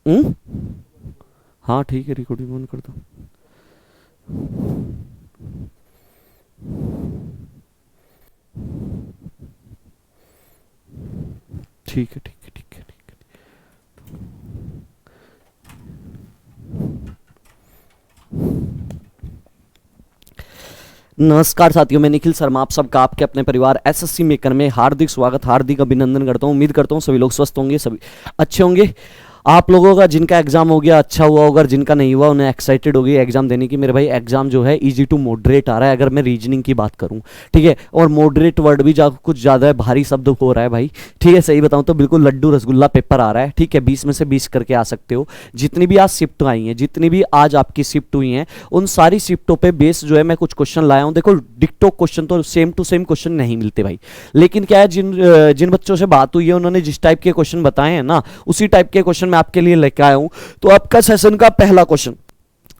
हम्म। हाँ ठीक है, रिकॉर्डिंग ऑन कर दो। ठीक है ठीक है ठीक है ठीक है। नमस्कार साथियों, मैं निखिल शर्मा आप सबका आपके अपने परिवार एसएससी मेकर में हार्दिक स्वागत, हार्दिक अभिनंदन करता हूं। उम्मीद करता हूं सभी लोग स्वस्थ होंगे, सभी अच्छे होंगे। आप लोगों का जिनका एग्जाम हो गया अच्छा हुआ होगा, जिनका नहीं हुआ उन्हें एक्साइटेड होगी एग्जाम देने की। मेरे भाई एग्जाम जो है इजी टू मॉडरेट आ रहा है, अगर मैं रीजनिंग की बात करूं, ठीक है। और मॉडरेट वर्ड भी कुछ ज़्यादा है, भारी शब्द हो रहा है भाई, ठीक है। सही बताऊं तो बिल्कुल लड्डू रसगुल्ला पेपर आ रहा है, ठीक है। 20 में से 20 करके आ सकते हो। जितनी भी आज शिफ्ट आई हैं, जितनी भी आज आपकी शिफ्ट हुई हैं, उन सारी शिफ्टों पे बेस जो है मैं कुछ क्वेश्चन लाया हूं। देखो डिक्टो क्वेश्चन तो सेम टू सेम क्वेश्चन नहीं मिलते भाई, लेकिन क्या है, जिन बच्चों से बात हुई है उन्होंने जिस टाइप के क्वेश्चन बताए हैं ना, उसी टाइप के क्वेश्चन मैं आपके लिए लेकर आया हूं। तो आपका सेशन का पहला क्वेश्चन,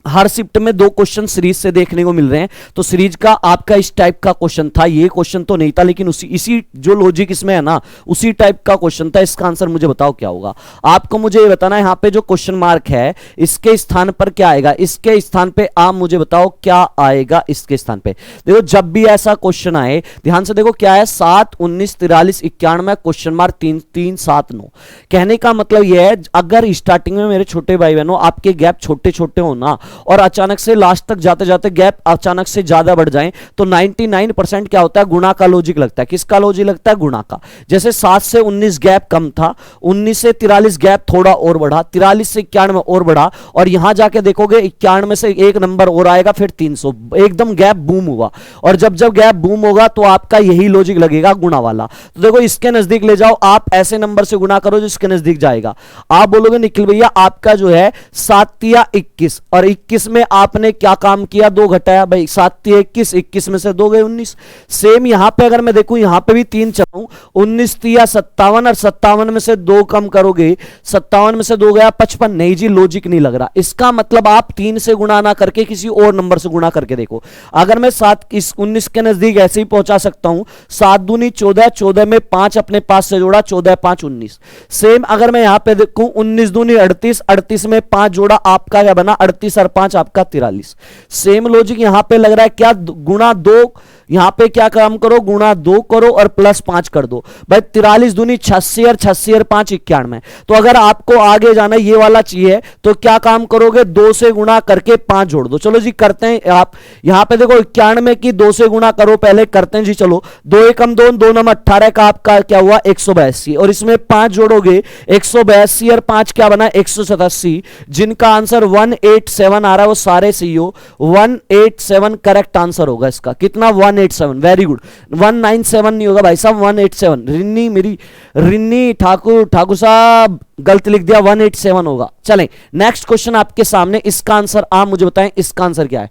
हर शिफ्ट में 2 क्वेश्चन सीरीज से देखने को मिल रहे हैं, तो सीरीज का आपका इस टाइप का क्वेश्चन था। ये क्वेश्चन तो नहीं था, लेकिन इसी जो लॉजिक इसमें है ना, उसी टाइप का क्वेश्चन था। इसका आंसर मुझे बताओ क्या होगा। आपको मुझे ये बताना है, यहां पे जो क्वेश्चन मार्क है इसके स्थान पर क्या आएगा, इसके स्थान पे आप मुझे बताओ क्या आएगा इसके स्थान पे। देखो जब भी ऐसा क्वेश्चन आए, ध्यान से देखो क्या है, 7 19 43 91 क्वेश्चन मार्क 3 3 7 9। कहने का मतलब यह है, अगर स्टार्टिंग में मेरे छोटे भाई बहनों आपके गैप छोटे छोटे हो ना, और अचानक से लास्ट तक जाते जाते गैप अचानक से ज्यादा बढ़ जाएं, तो 99% क्या होता है, गुणा का लॉजिक लगता है। किसका लॉजिक लगता है, गुणा का। जैसे 7 से 19 गैप कम था, 19 से 43 गैप थोड़ा और बढ़ा, 43 से 91 और बढ़ा, और यहां जाके देखोगे 91 से एक नंबर और आएगा, फिर 300, एकदम गैप बूम हुआ। और जब जब गैप बूम होगा तो आपका यही लॉजिक लगेगा, गुणा वाला। तो देखो इसके नजदीक ले जाओ, आप ऐसे नंबर से गुणा करो जिसके नजदीक जाएगा। आप बोलोगे निखिल भैया आपका जो है 7 या 21, और 21 में आपने क्या काम किया, 2 घटाया भाई, 7 21, 21 में से 2 गए 19। सेम यहां पे अगर मैं देखूं, यहां पे भी 3 चलाऊं, 19 या 57, और 57 में से 2 कम करोगे, 57 में से 2 गया 55। नहीं जी, लॉजिक नहीं लग रहा। इसका मतलब आप 3 से गुणा ना करके किसी और नंबर से गुणा करके देखो। अगर मैं 19 के नजदीक ऐसे ही पहुंचा सकता हूं, 7 दूनी 14, 14 में 5 अपने पास से जोड़ा, 14 5 19। सेम अगर मैं यहां पे देखूं, 19 दूनी 38, 38 में 5 जोड़ा, आपका क्या बना, 38 और 5 आपका 43। सेम लॉजिक यहां पे लग रहा है, क्या गुणा 2, यहां पे क्या काम करो, गुणा 2 करो और प्लस 5 कर दो भाई। 43 दूनी 86, और 86 और 5 91। तो अगर आपको आगे जाना ये वाला चाहिए तो क्या काम करोगे, 2 से गुणा करके 5 जोड़ दो। चलो जी करते हैं। आप यहां पे देखो 91 की 2 से गुणा करो, पहले करते हैं जी। चलो 2 एकम 2, 2 नम 18 का आपका क्या हुआ, 182, और इसमें 5 जोड़ोगे, 182 और 5 क्या बना, 187। जिनका आंसर 187 आ रहा है वो सारे सीईओ 187 करेक्ट आंसर होगा इसका। कितना, 187, वेरी गुड। 197 नहीं होगा भाई साहब, 187। रिन्नी मेरी रिन्नी ठाकुर साहब गलत लिख दिया, 187 होगा। चलें नेक्स्ट क्वेश्चन आपके सामने, इसका आंसर आप मुझे बताएं, इसका आंसर क्या है।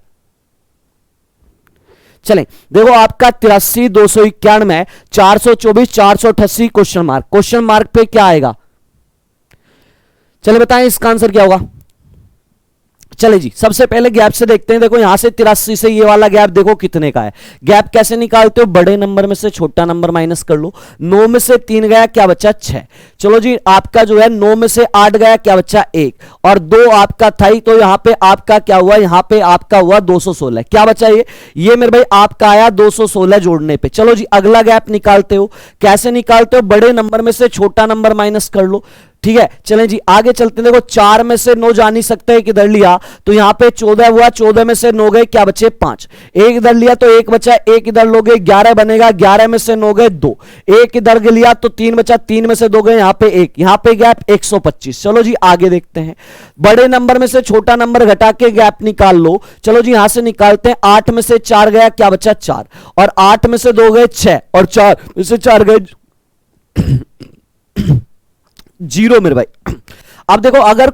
चलें देखो आपका 83 291 424 488 क्वेश्चन मार्क पे क्या आएगा, चले बताएं इसका आंसर क्या होगा। चले जी सबसे पहले गैप से देखते हैं। देखो यहां से 83 से ये वाला गैप देखो कितने का है। गैप कैसे निकालते हो, बड़े नंबर में से छोटा नंबर माइनस कर लो। 9 में से 3 गया, क्या बचा, 6। चलो जी आपका जो है 9 में से 8 गया, क्या बचा, 1, और 2 आपका था ही, तो यहां पे आपका क्या हुआ, यहां पे आपका हुआ 216। क्या बचा ये मेरे भाई आपका आया 216 जोड़ने पे। चलो जी अगला गैप निकालते हो, कैसे निकालते हो, बड़े नंबर में से छोटा नंबर माइनस कर लो, ठीक है। चलें जी आगे चलते हैं। देखो 4 में से 9 जा नहीं सकते, एक इधर लिया तो यहां पे 14 हुआ, 14 में से 9 गए, क्या बचे, 5। एक इधर लिया तो 1 बचा, 1 इधर लोगे 11 बनेगा, 11 में से 9 गए 2। एक इधर लिया तो 3 बचा, 3 में से 2 गए, यहां पे 1, यहां पे गैप 125। चलो जी आगे देखते हैं। बड़े नंबर में से छोटा नंबर घटा के गैप निकाल लो। चलो जी यहां से निकालते हैं। 8 में से 4 गया, क्या बचा, 4, और 8 में से 2 गए 6, और 4 में से 4 गए 0 मेरे भाई। अब देखो अगर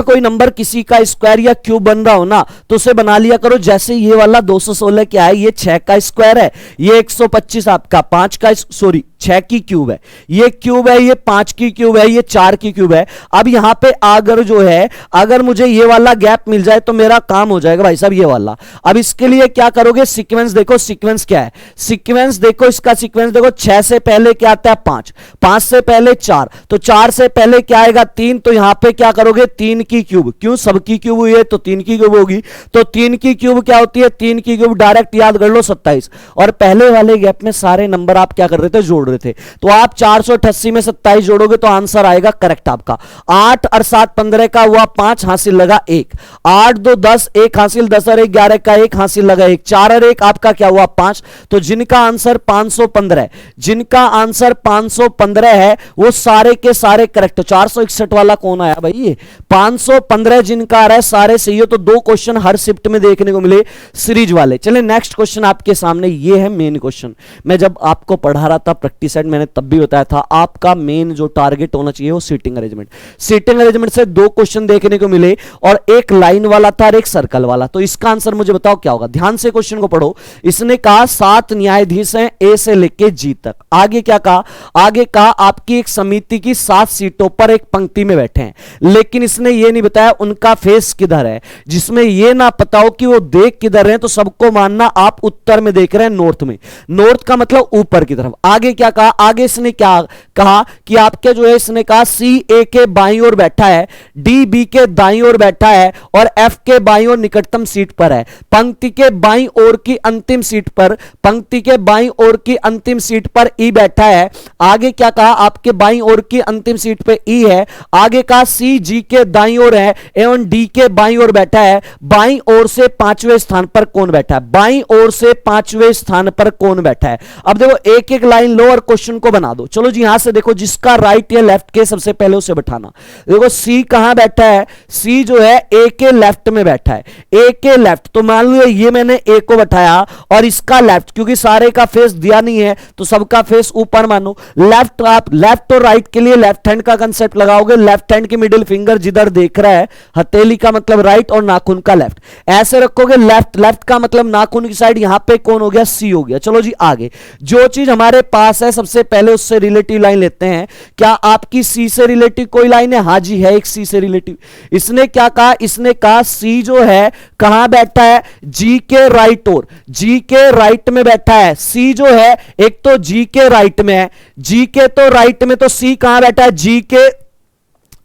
कोई नंबर किसी का स्क्वायर या क्यूब बन रहा हो ना, तो उसे बना लिया करो। जैसे ये वाला 216 क्या है, ये 6 का स्क्वायर है, ये 125 आपका 5 का, सॉरी 6 की क्यूब है, ये क्यूब है, ये 5 की क्यूब है, ये 4 की क्यूब है। अब यहां पे अगर जो है, अगर मुझे ये वाला गैप मिल जाए तो मेरा काम हो जाएगा भाई साहब, ये वाला। अब इसके लिए क्या करोगे, सीक्वेंस देखो, सीक्वेंस क्या है, सीक्वेंस देखो, इसका सीक्वेंस देखो, 6 से पहले क्या आता है 5, 5 से पहले 4, तो 4 से पहले क्या आएगा 3, तो यहां पे क्या करोगे 3 की क्यूब, क्यों सबकी क्यूब हुई है तो 3 की क्यूब होगी, तो 3 की क्यूब क्या होती है, 3 की क्यूब डायरेक्ट याद कर लो 27। और पहले वाले गैप में सारे नंबर आप क्या कर रहे थे, जोड़ रहे थे, तो आप 488 में 27 जोड़ोगे तो आंसर आएगा करेक्ट आपका। 8 और 7 15 का हुआ 5, हासिल लगा 1, 8 2 10, 1 हासिल, 10 और 1 11 का 1 हासिल लगा 1, 4 और 1 आपका क्या हुआ 5। तो जिनका आंसर 515 है, जिनका आंसर 515 है वो सारे के सारे करेक्ट। 461 वाला कौन आया भाई, ये 515 जिनका आ रहा है सारे सही हो। तो 2 क्वेश्चन हर शिफ्ट में देखने को मिले सीरीज वाले। चले नेक्स्ट क्वेश्चन आपके सामने, ये है मेन क्वेश्चन। मैं जब आपको पढ़ा रहा था प्रैक्टिस सेट, मैंने तब भी बताया था आपका मेन जो टारगेट होना चाहिए वो सीटिंग अरेंजमेंट। सीटिंग अरेंजमेंट से 2 क्वेश्चन देखने को मिले और एक लाइन वाला था और एक सर्कल वाला। तो इसका आंसर मुझे बताओ क्या होगा, ध्यान से क्वेश्चन को पढ़ो। इसने कहा 7 न्यायाधीश हैं ए से लेके जी तक। आगे क्या कहा, आगे कहा आपकी एक समिति की 7 सीटों पर एक पंक्ति में बैठे हैं, लेकिन इसने ये नहीं बताया उनका फेस किधर है। जिसमें ये ना पता हो कि वो देख किधर रहे हैं तो सबको मानना आप उत्तर में देख रहे हैं, नॉर्थ में। नॉर्थ का मतलब ऊपर की तरफ। आगे क्या कहा, आगे इसने क्या कहा कि आपके जो है, इसने कहा सी ए के बाईं ओर बैठा है, डी बी के दाईं ओर बैठा है और एफ के बाईं ओर निकटतम सीट पर है। पंक्ति के बाईं ओर की अंतिम सीट पर, पंक्ति के बाईं ओर की अंतिम सीट पर ई बैठा है। आगे क्या कहा, आपके बाईं ओर की अंतिम सीट पे ई है। आगे कहा सी जी के दाईं ओर है एवं डी के बाईं ओर बैठा है। बाईं ओर से 5वें स्थान पर कौन बैठा है, बाईं ओर से 5वें स्थान पर कौन बैठा है। अब देखो एक एक लाइन लो और क्वेश्चन को बना दो। चलो जी, यहां से देखो जिसका राइट या लेफ्ट के सबसे पहले उसे बैठाना। देखो सी कहां बैठा है, सी जो है ए के लेफ्ट में बैठा है, ए के लेफ्ट। तो मान लो ये मैंने ए को बैठाया और इसका लेफ्ट, क्योंकि सारे का फेस दिया नहीं है तो सबका फेस ऊपर मानो। लेफ्ट, आप लेफ्ट और राइट के लिए लेफ्ट हैंड का कंसेप्ट लगाओगे। लेफ्ट हैंड की मिडिल फिंगर जिधर देख रहा है, हथेली का मतलब राइट और नाखून का लेफ्ट, ऐसे रखोगे। लेफ्ट, लेफ्ट का मतलब नाखून की साइड, यहां पे कौन हो गया, सी हो गया। चलो जी आगे, जो चीज हमारे पास है सबसे पहले उससे रिलेटिव लाइन लेते हैं। क्या आपकी सी से रिलेटिव कोई लाइन है, हां जी है, एक सी से रिलेटिव। इसने क्या कहा, इसने कहा सी जो है कहां बैठा है, जी के राइट ओर, जी के राइट में बैठा है। सी जो है एक तो जी के राइट में है, जी के तो राइट में, तो सी कहां बैठा है, जी के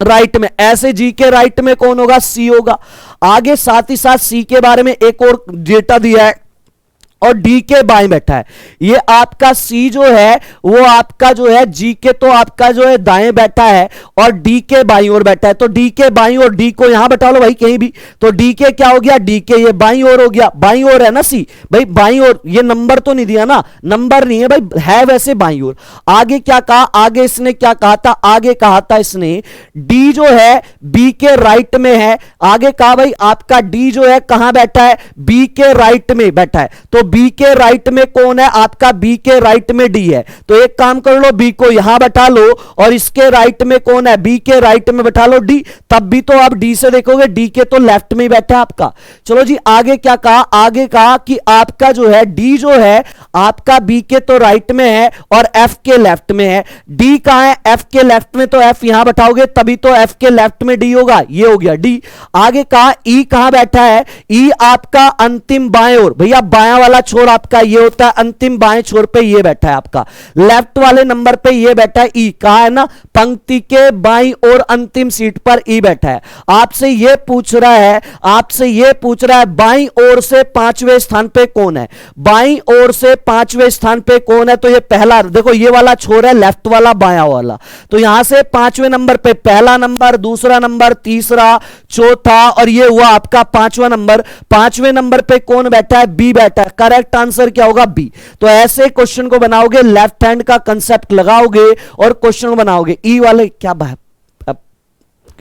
राइट में। ऐसे जी के राइट में कौन होगा, सी होगा। आगे साथ ही साथ सी के बारे में एक और डेटा दिया है और डी के बाएं बैठा है। ये आपका सी जो है वो आपका जो है जी के तो आपका जो है दाएं बैठा है और डी के बाईं ओर बैठा है। तो डी के बाईं ओर, डी को यहां बैठा लो भाई कहीं भी, तो डी के क्या हो गया, डी के ये बाईं ओर हो गया। बाईं ओर है ना सी भाई, बाईं ओर। ये नंबर तो नहीं दिया ना, नंबर नहीं है भाई, है वैसे बाईं ओर। आगे क्या कहा, आगे इसने क्या कहा था, आगे कहा था इसने डी जो है बी के राइट में है। आगे कहा भाई आपका डी जो है कहां बैठा है, बी के राइट में बैठा है। तो बी के राइट में कौन है, आपका बी के राइट में डी है। तो एक काम कर लो, बी को यहां बैठा लो और इसके राइट में कौन है, बी के राइट में बैठा लो डी। तब भी तो आप डी से देखोगे डी के तो लेफ्ट में ही बैठा है आपका। चलो जी आगे क्या कहा, आगे कहा कि आपका जो है डी जो है आपका बी के तो राइट में है और एफ के लेफ्ट में है। डी कहां है, एफ के लेफ्ट में, तो एफ यहां बैठाओगे तभी तो एफ के लेफ्ट में डी होगा, ये हो गया डी। आगे कहा ई कहां बैठा है, ई आपका अंतिम बाएं ओर। भैया बायां वाला छोर आपका ये होता है, अंतिम बाएं छोर पे ये बैठा है आपका। लेफ्ट वाले नंबर पे ये बैठा है ई, कहा है ना पंक्ति के बाईं ओर अंतिम सीट पर ई बैठा है। आपसे ये पूछ रहा है, आपसे ये पूछ रहा है बाईं ओर से 5वें स्थान पे कौन है, बाईं ओर से 5वें स्थान पे कौन है। तो ये पहला देखो, ये वाला छोर है लेफ्ट वाला बायां वाला। तो यहां से 5वें नंबर पे पहला नंबर, दूसरा नंबर, तीसरा, चौथा और ये हुआ आपका 5वां नंबर। 5वें नंबर पे कौन बैठा है, बी बैठा है। करेक्ट आंसर क्या होगा, बी। तो ऐसे क्वेश्चन को बनाओगे, लेफ्ट हैंड का कंसेप्ट लगाओगे और क्वेश्चन को बनाओगे। ई वाले क्या बात,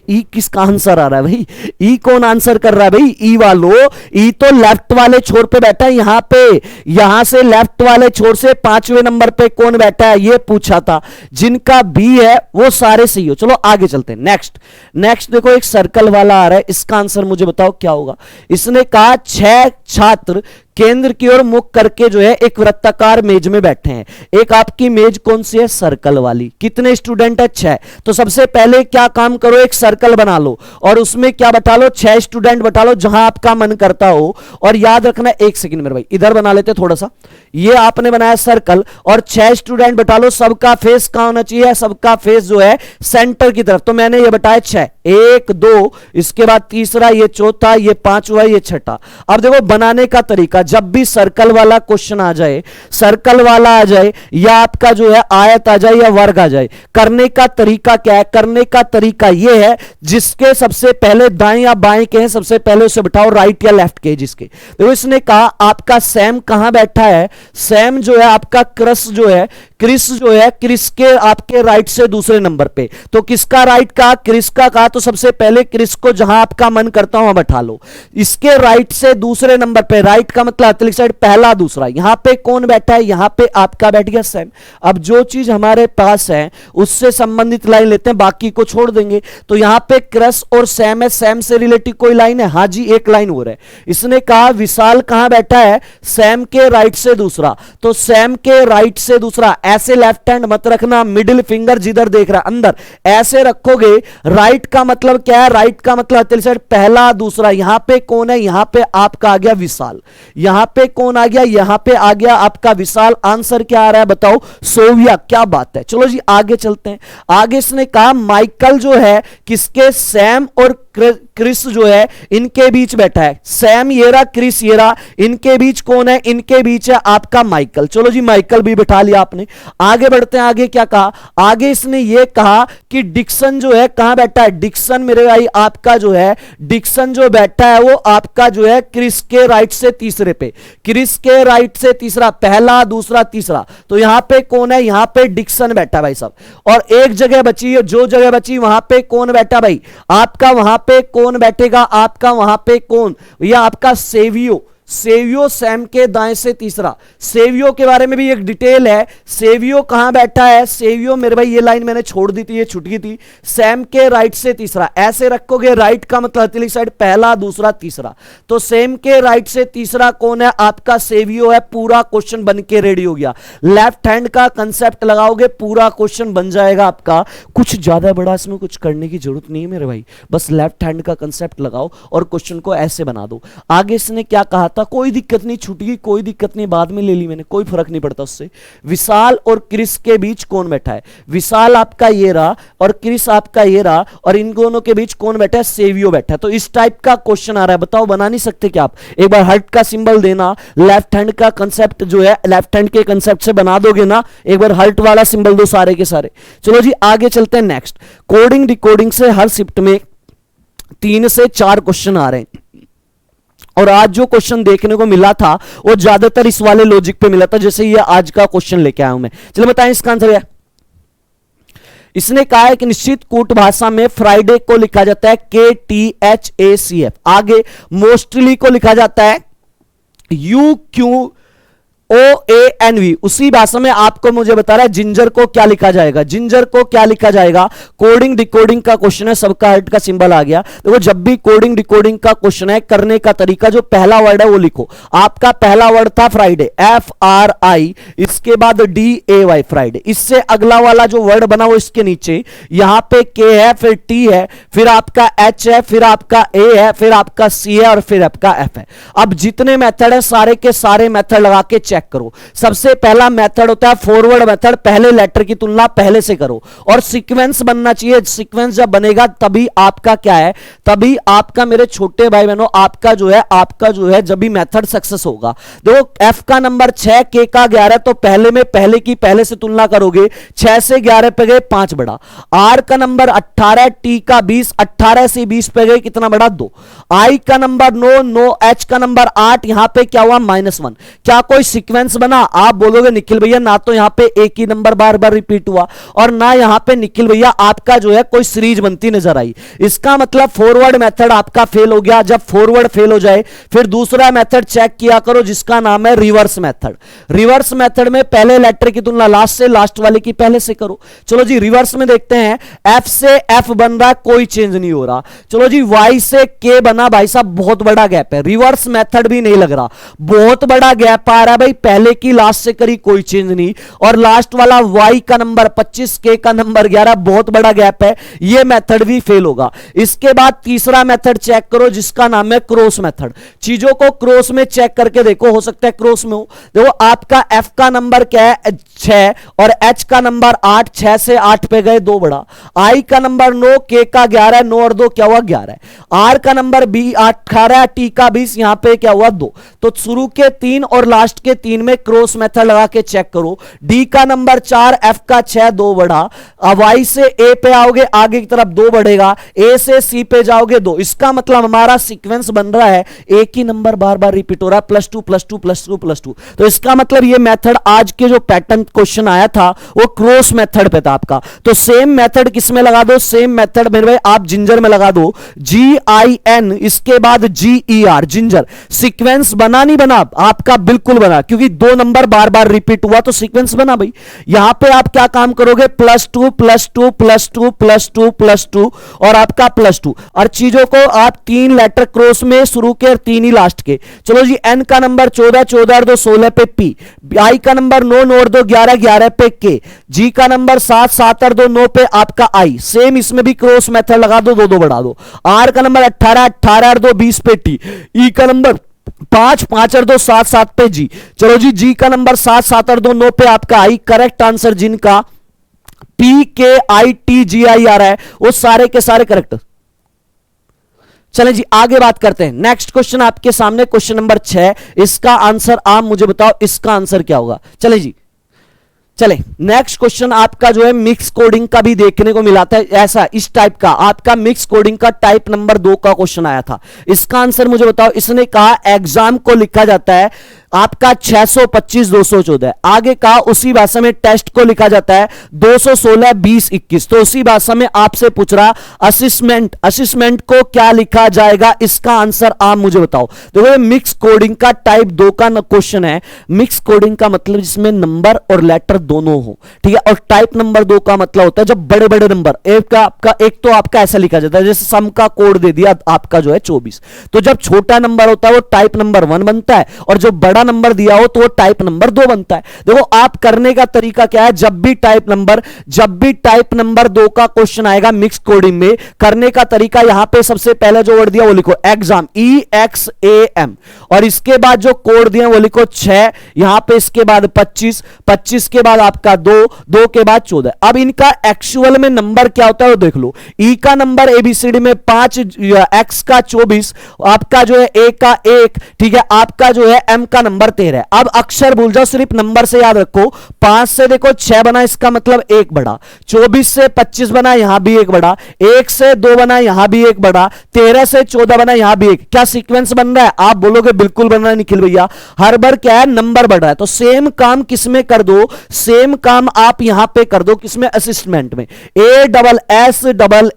ई किसका आंसर आ रहा है भाई, ई कौन आंसर कर रहा है भाई, ई वालो। ई तो लेफ्ट वाले छोर पे बैठा है यहां पे, यहां से लेफ्ट वाले छोर से 5वें नंबर पे कौन बैठा है ये पूछा था। जिनका बी है वो सारे सही हो। चलो आगे चलते हैं। नेक्स्ट, नेक्स्ट देखो एक सर्कल वाला आ रहा है, इसका आंसर मुझे बताओ क्या होगा। इसने कहा 6 छात्र केंद्र की ओर मुख करके जो है एक वृत्ताकार मेज में बैठे हैं। एक आपकी मेज कौन सी है? सर्कल वाली। कितने स्टूडेंट है? 6। तो सबसे पहले क्या काम करो, एक सर्कल बना लो और उसमें क्या बैठा लो? 6 स्टूडेंट बैठा लो जहां आपका मन करता हो। और याद रखना, एक सेकंड मेरे भाई इधर बना लेते थोड़ा सा। ये आपने बनाया सर्कल और 6 स्टूडेंट बैठा लो। सबका फेस कहां होना चाहिए? सबका फेस जो है सेंटर की तरफ। तो मैंने ये बताया 6, 1 2, इसके बाद तीसरा, ये चौथा, ये पांचवा, ये छठा। अब देखो बनाने का तरीका, जब भी सर्कल वाला क्वेश्चन आ जाए, सर्कल वाला आ जाए या आपका जो है आयत आ जाए या वर्ग आ जाए, करने का तरीका क्या है? करने का तरीका यह है, जिसके सबसे पहले दाएं या बाएं के हैं सबसे पहले उसे बिठाओ, राइट या लेफ्ट के। जिसके देखो इसने कहा आपका सैम कहां बैठा है? सैम जो है आपका क्रिस जो है, क्रिस जो है, क्रिस के आपके राइट से दूसरे नंबर पे। तो किसका राइट कहा? क्रिस का कहा। तो सबसे पहले क्रिस को जहां आपका मन करता हो वहां बैठा लो। इसके राइट से दूसरे नंबर पे, राइट का मतलब अतिरिक्त साइड पहला दूसरा, यहां पे कौन बैठा है? यहां पे आपका बैठ गया सैम। अब जो चीज हमारे पास है उससे संबंधित लाइन लेते हैं, बाकी को छोड़ देंगे। तो यहां पे क्रिस और सैम है, सैम से रिलेटेड कोई लाइन है? हां जी, एक लाइन और है। इसने कहा विशाल कहां बैठा है? सैम के राइट से दूसरा। तो सैम के राइट से दूसरा, ऐसे लेफ्ट हैंड मत रखना, मिडिल फिंगर जिधर देख रहा है अंदर ऐसे रखोगे। राइट का मतलब क्या है? राइट का मतलब अतिरिक्त साइड पहला दूसरा। यहां पे कौन है? यहां पे आपका आ गया विशाल। यहां पे कौन आ गया? यहां पे आ गया आपका विशाल। आंसर क्या आ रहा है बताओ? सोविया। क्या बात है। चलो जी आगे चलते हैं। आगे इसने कहा माइकल जो है किसके? सैम और क्रिस जो है इनके बीच बैठा है। सैम ये रहा, क्रिस ये रहा, इनके बीच कौन है? इनके बीच है आपका माइकल। चलो जी माइकल भी बिठा लिया आपने। आगे बढ़ते हैं। आगे क्या कहा? आगे इसने ये कहा कि डिक्सन जो है कहां बैठा है? डिक्सन मेरे भाई आपका जो है, डिक्सन जो बैठा है वो आपका जो है क्रिस के राइट से तीसरे पे। क्रिस के राइट से तीसरा, पहला दूसरा तीसरा। तो यहां पे कौन है? यहां पे डिक्सन बैठा भाई साहब। और एक जगह बची है, जो जगह बची वहां पे कौन बैठा भाई? आपका वहां पे कौन बैठेगा? आपका वहां पे कौन? या आपका सेवियो। सेवियो सैम के दाएं से तीसरा। सेवियो के बारे में भी एक डिटेल है। सेवियो कहां बैठा है? सेवियो मेरे भाई ये लाइन मैंने छोड़ दी थी, ये छूट गई थी। सैम के राइट से तीसरा, ऐसे रखोगे। राइट का मतलब अतिरिक्त साइड पहला दूसरा तीसरा। तो सैम के राइट से तीसरा कौन है? आपका सेवियो है। पूरा क्वेश्चन बन के रेडी हो गया। लेफ्ट हैंड का कंसेप्ट लगाओगे, पूरा क्वेश्चन बन जाएगा आपका। कुछ ज्यादा बड़ा इसमें कुछ करने की जरूरत नहीं है मेरे भाई, बस लेफ्ट हैंड का कंसेप्ट लगाओ और क्वेश्चन को ऐसे बना दो। आगे इसने क्या कहा था? कोई दिक्कत नहीं, छूट गई, कोई दिक्कत नहीं, बाद में ले ली मैंने, कोई फर्क नहीं पड़ता उससे। विशाल और क्रिस के बीच कौन बैठा है? विशाल आपका ये रहा और क्रिस आपका ये रहा, और इन दोनों के बीच कौन बैठा है? सेवियो बैठा है। तो इस टाइप का क्वेश्चन आ रहा है, बताओ बना नहीं सकते क्या आप? एक बार हार्ट का सिंबल देना, लेफ्ट हैंड का कंसेप्ट जो है लेफ्ट हैंड के कंसेप्ट से बना दोगे ना, एक बार हार्ट वाला सिंबल दो सारे के सारे। चलो जी आगे चलते हैं। नेक्स्ट, कोडिंग डिकोडिंग से हर शिफ्ट में 3 से 4 क्वेश्चन आ रहे हैं। और आज जो क्वेश्चन देखने को मिला था वो ज्यादातर इस वाले लॉजिक पे मिला था, जैसे ये आज का क्वेश्चन लेके आया हूं मैं। चलो बताएं इसका आंसर है। इसने कहा है कि निश्चित कूट भाषा में फ्राइडे को लिखा जाता है KTHACF। आगे मोस्टली को लिखा जाता है UQOANV। उसी भाषा में आपको मुझे बता रहा है जिंजर को क्या लिखा जाएगा? जिंजर को क्या लिखा जाएगा? कोडिंग डिकोडिंग का क्वेश्चन है, सबका हार्ट का सिंबल आ गया। देखो जब भी कोडिंग डिकोडिंग का क्वेश्चन है, करने का तरीका जो पहला वर्ड है वो लिखो। आपका पहला वर्ड था फ्राइडे, FRI, इसके बाद DAY फ्राइडे। इससे अगला वाला जो वर्ड बना वो इसके नीचे, यहां पे K है, फिर T है, फिर आपका H है, फिर आपका A है, फिर आपका C है और फिर आपका F है। अब जितने मेथड है सारे के सारे मेथड लगा के चेक करो। सबसे पहला मेथड होता है फॉरवर्ड मेथड, पहले लेटर की तुलना पहले से करो और सीक्वेंस बनना चाहिए। सीक्वेंस जब बनेगा तभी आपका क्या है? तभी आपका मेरे छोटे भाई बहनों आपका जो है जब भी मेथड सक्सेस होगा। देखो F का नंबर 6, K का 11, तो पहले में पहले की पहले से तुलना करोगे, 6 से 11 पे गए 5 बड़ा। R का नंबर 18, T का 20, 18 से 20 पे गए कितना बड़ा? 2। I का नंबर 9, H का नंबर 8, यहां पे क्या हुआ? -1। क्या कोई सीक्वेंस बना? आप बोलोगे निखिल भैया ना तो यहां पे एक ही नंबर बार बार रिपीट हुआ और ना यहां पे निखिल भैया आपका जो है कोई सीरीज बनती नजर आई। इसका मतलब फॉरवर्ड मेथड आपका फेल हो गया। जब फॉरवर्ड फेल हो जाए फिर दूसरा मेथड चेक किया करो जिसका नाम है रिवर्स मेथड। रिवर्स मेथड में पहले लेटर की तुलना लास्ट से, लास्ट वाले की पहले से करो। चलो जी रिवर्स में देखते हैं, एफ से एफ बन रहा, कोई चेंज नहीं हो रहा। चलो जी वाई से के बना, भाई साहब बहुत बड़ा गैप है, रिवर्स मेथड भी नहीं लग रहा, बहुत बड़ा गैप आ रहा है भाई, पहले की लास्ट से करी कोई चेंज नहीं, और लास्ट वाला वाई का नंबर 25 के का नंबर 11, बहुत बड़ा गैप है, यह मेथड भी फेल होगा। इसके बाद तीसरा मेथड चेक करो जिसका नाम है क्रॉस मेथड। चीजों को क्रॉस में चेक करके देखो, हो सकता है क्रॉस में हो। देखो आपका एफ का नंबर क्या है 6 और एच का नंबर 8, 6 से 8 पे गए 2 बढ़ा, आई का नंबर 9, के का 11, 9 और 2 क्या हुआ 11, आर का नंबर 18, टी का 20, यहां पे क्या हुआ 2। तो शुरू के 3 और लास्ट के 3 में क्रॉस मेथड लगा के चेक करो। डी का नंबर 4, एफ का 6, 2 बढ़ा, वाई से ए पे आओगे आगे की तरफ 2 बढ़ेगा, ए से सी पे जाओगे 2। इसका मतलब हमारा सीक्वेंस बन रहा है, एक ही नंबर बार बार रिपीट हो रहा है, +2 +2 +2 +2। तो इसका मतलब ये मेथड आज के जो पैटर्न क्वेश्चन आया था वो क्रॉस मेथड पे था आपका। तो सेम मेथड किसमें लगा दो? सेम मेथड मेरे भाई आप जिंजर में लगा दो, GIN इसके बाद GER, जिंजर। सीक्वेंस बना नहीं बना? आपका बिल्कुल बना, क्योंकि 2 नंबर बार बार रिपीट हुआ तो सीक्वेंस बना भाई। यहां पे आप क्या काम करोगे? +2 +2 +2 +2 +2 और आपका +2, और चीजों को आप 3 लेटर क्रॉस में शुरू के और 3 ही लास्ट के। चलो जी एन का नंबर 14, 14 और 2 16 पे पी, आई का नंबर 9, 9 और 2 11, 11 पे के, जी का नंबर 7, 7 और 2 9 पे आपका आई। सेम इसमें भी क्रॉस मेथड लगा दो, 2 2 बढ़ा दो। आर का नंबर 18, 18 और 2 20 पे टी, ई का नंबर 5, 5 और 2 7, 7 पे जी। चलो जी जी का नंबर 7, 7 और 2 9 पे आपका आई। करेक्ट आंसर जिनका PKITGI आ रहा है वो सारे के सारे करेक्ट। चलें जी आगे बात करते हैं। नेक्स्ट क्वेश्चन आपके सामने, क्वेश्चन नंबर 6, इसका आंसर आप मुझे बताओ, इसका आंसर क्या होगा? चलें जी चले नेक्स्ट क्वेश्चन आपका जो है मिक्स कोडिंग का भी देखने को मिला था, ऐसा इस टाइप का आपका मिक्स कोडिंग का टाइप नंबर 2 का क्वेश्चन आया था। इसका आंसर मुझे बताओ। इसने कहा एग्जाम को लिखा जाता है आपका 625 214, आगे का उसी भाषा में टेस्ट को लिखा जाता है 216 20 21। तो उसी भाषा में आपसे पूछ रहा असिस्मेंट, असिस्मेंट को क्या लिखा जाएगा? इसका आंसर आप मुझे बताओ। देखो मिक्स कोडिंग का टाइप 2 का क्वेश्चन है। मिक्स कोडिंग का मतलब जिसमें नंबर और लेटर दोनों हो, ठीक है। और टाइप नंबर 2 का मतलब होता है जब बड़े बड़े नंबर, एक तो आपका ऐसा लिखा जाता है जैसे सम का कोड दे दिया आपका जो है 24, तो जब छोटा नंबर होता है वो टाइप नंबर 1 बनता है, और जो बड़ा नंबर दिया हो तो वो टाइप नंबर 2 बनता है। देखो आप करने का तरीका क्या है, जब भी टाइप नंबर 2 का क्वेश्चन आएगा मिक्स कोडिंग में, करने का तरीका यहां पे सबसे पहले जो वर्ड दिया वो लिखो एग्जाम, EXAM, और इसके बाद जो कोड दिया वो लिखो 6, यहां पे इसके बाद 25, 25 के बाद आपका 2, 2 के बाद 14। अब इनका एक्चुअल में नंबर क्या होता है वो देख लो। ई का नंबर ABCD में 5, X का 24, आपका जो है A का 1, ठीक है, आपका जो है M का नंबर 13। अब अक्षर भूल जाओ, सिर्फ नंबर से याद रखो। 5 से देखो 6 बना, इसका मतलब 1 बढ़ा, 24 से 25 बना, यहां भी 1 बढ़ा, 1 से 2 बना, यहां भी 1 बढ़ा, 13 से 14 बना, यहां भी 1। क्या सीक्वेंस बन रहा है? आप बोलोगे बिल्कुल बन रहा है निखिल भैया, हर बार क्या है नंबर बढ़ रहा है। तो सेम काम किसमें कर दो? सेम काम आप यहां पे कर दो, किसमें? असिस्मेंट में। ASS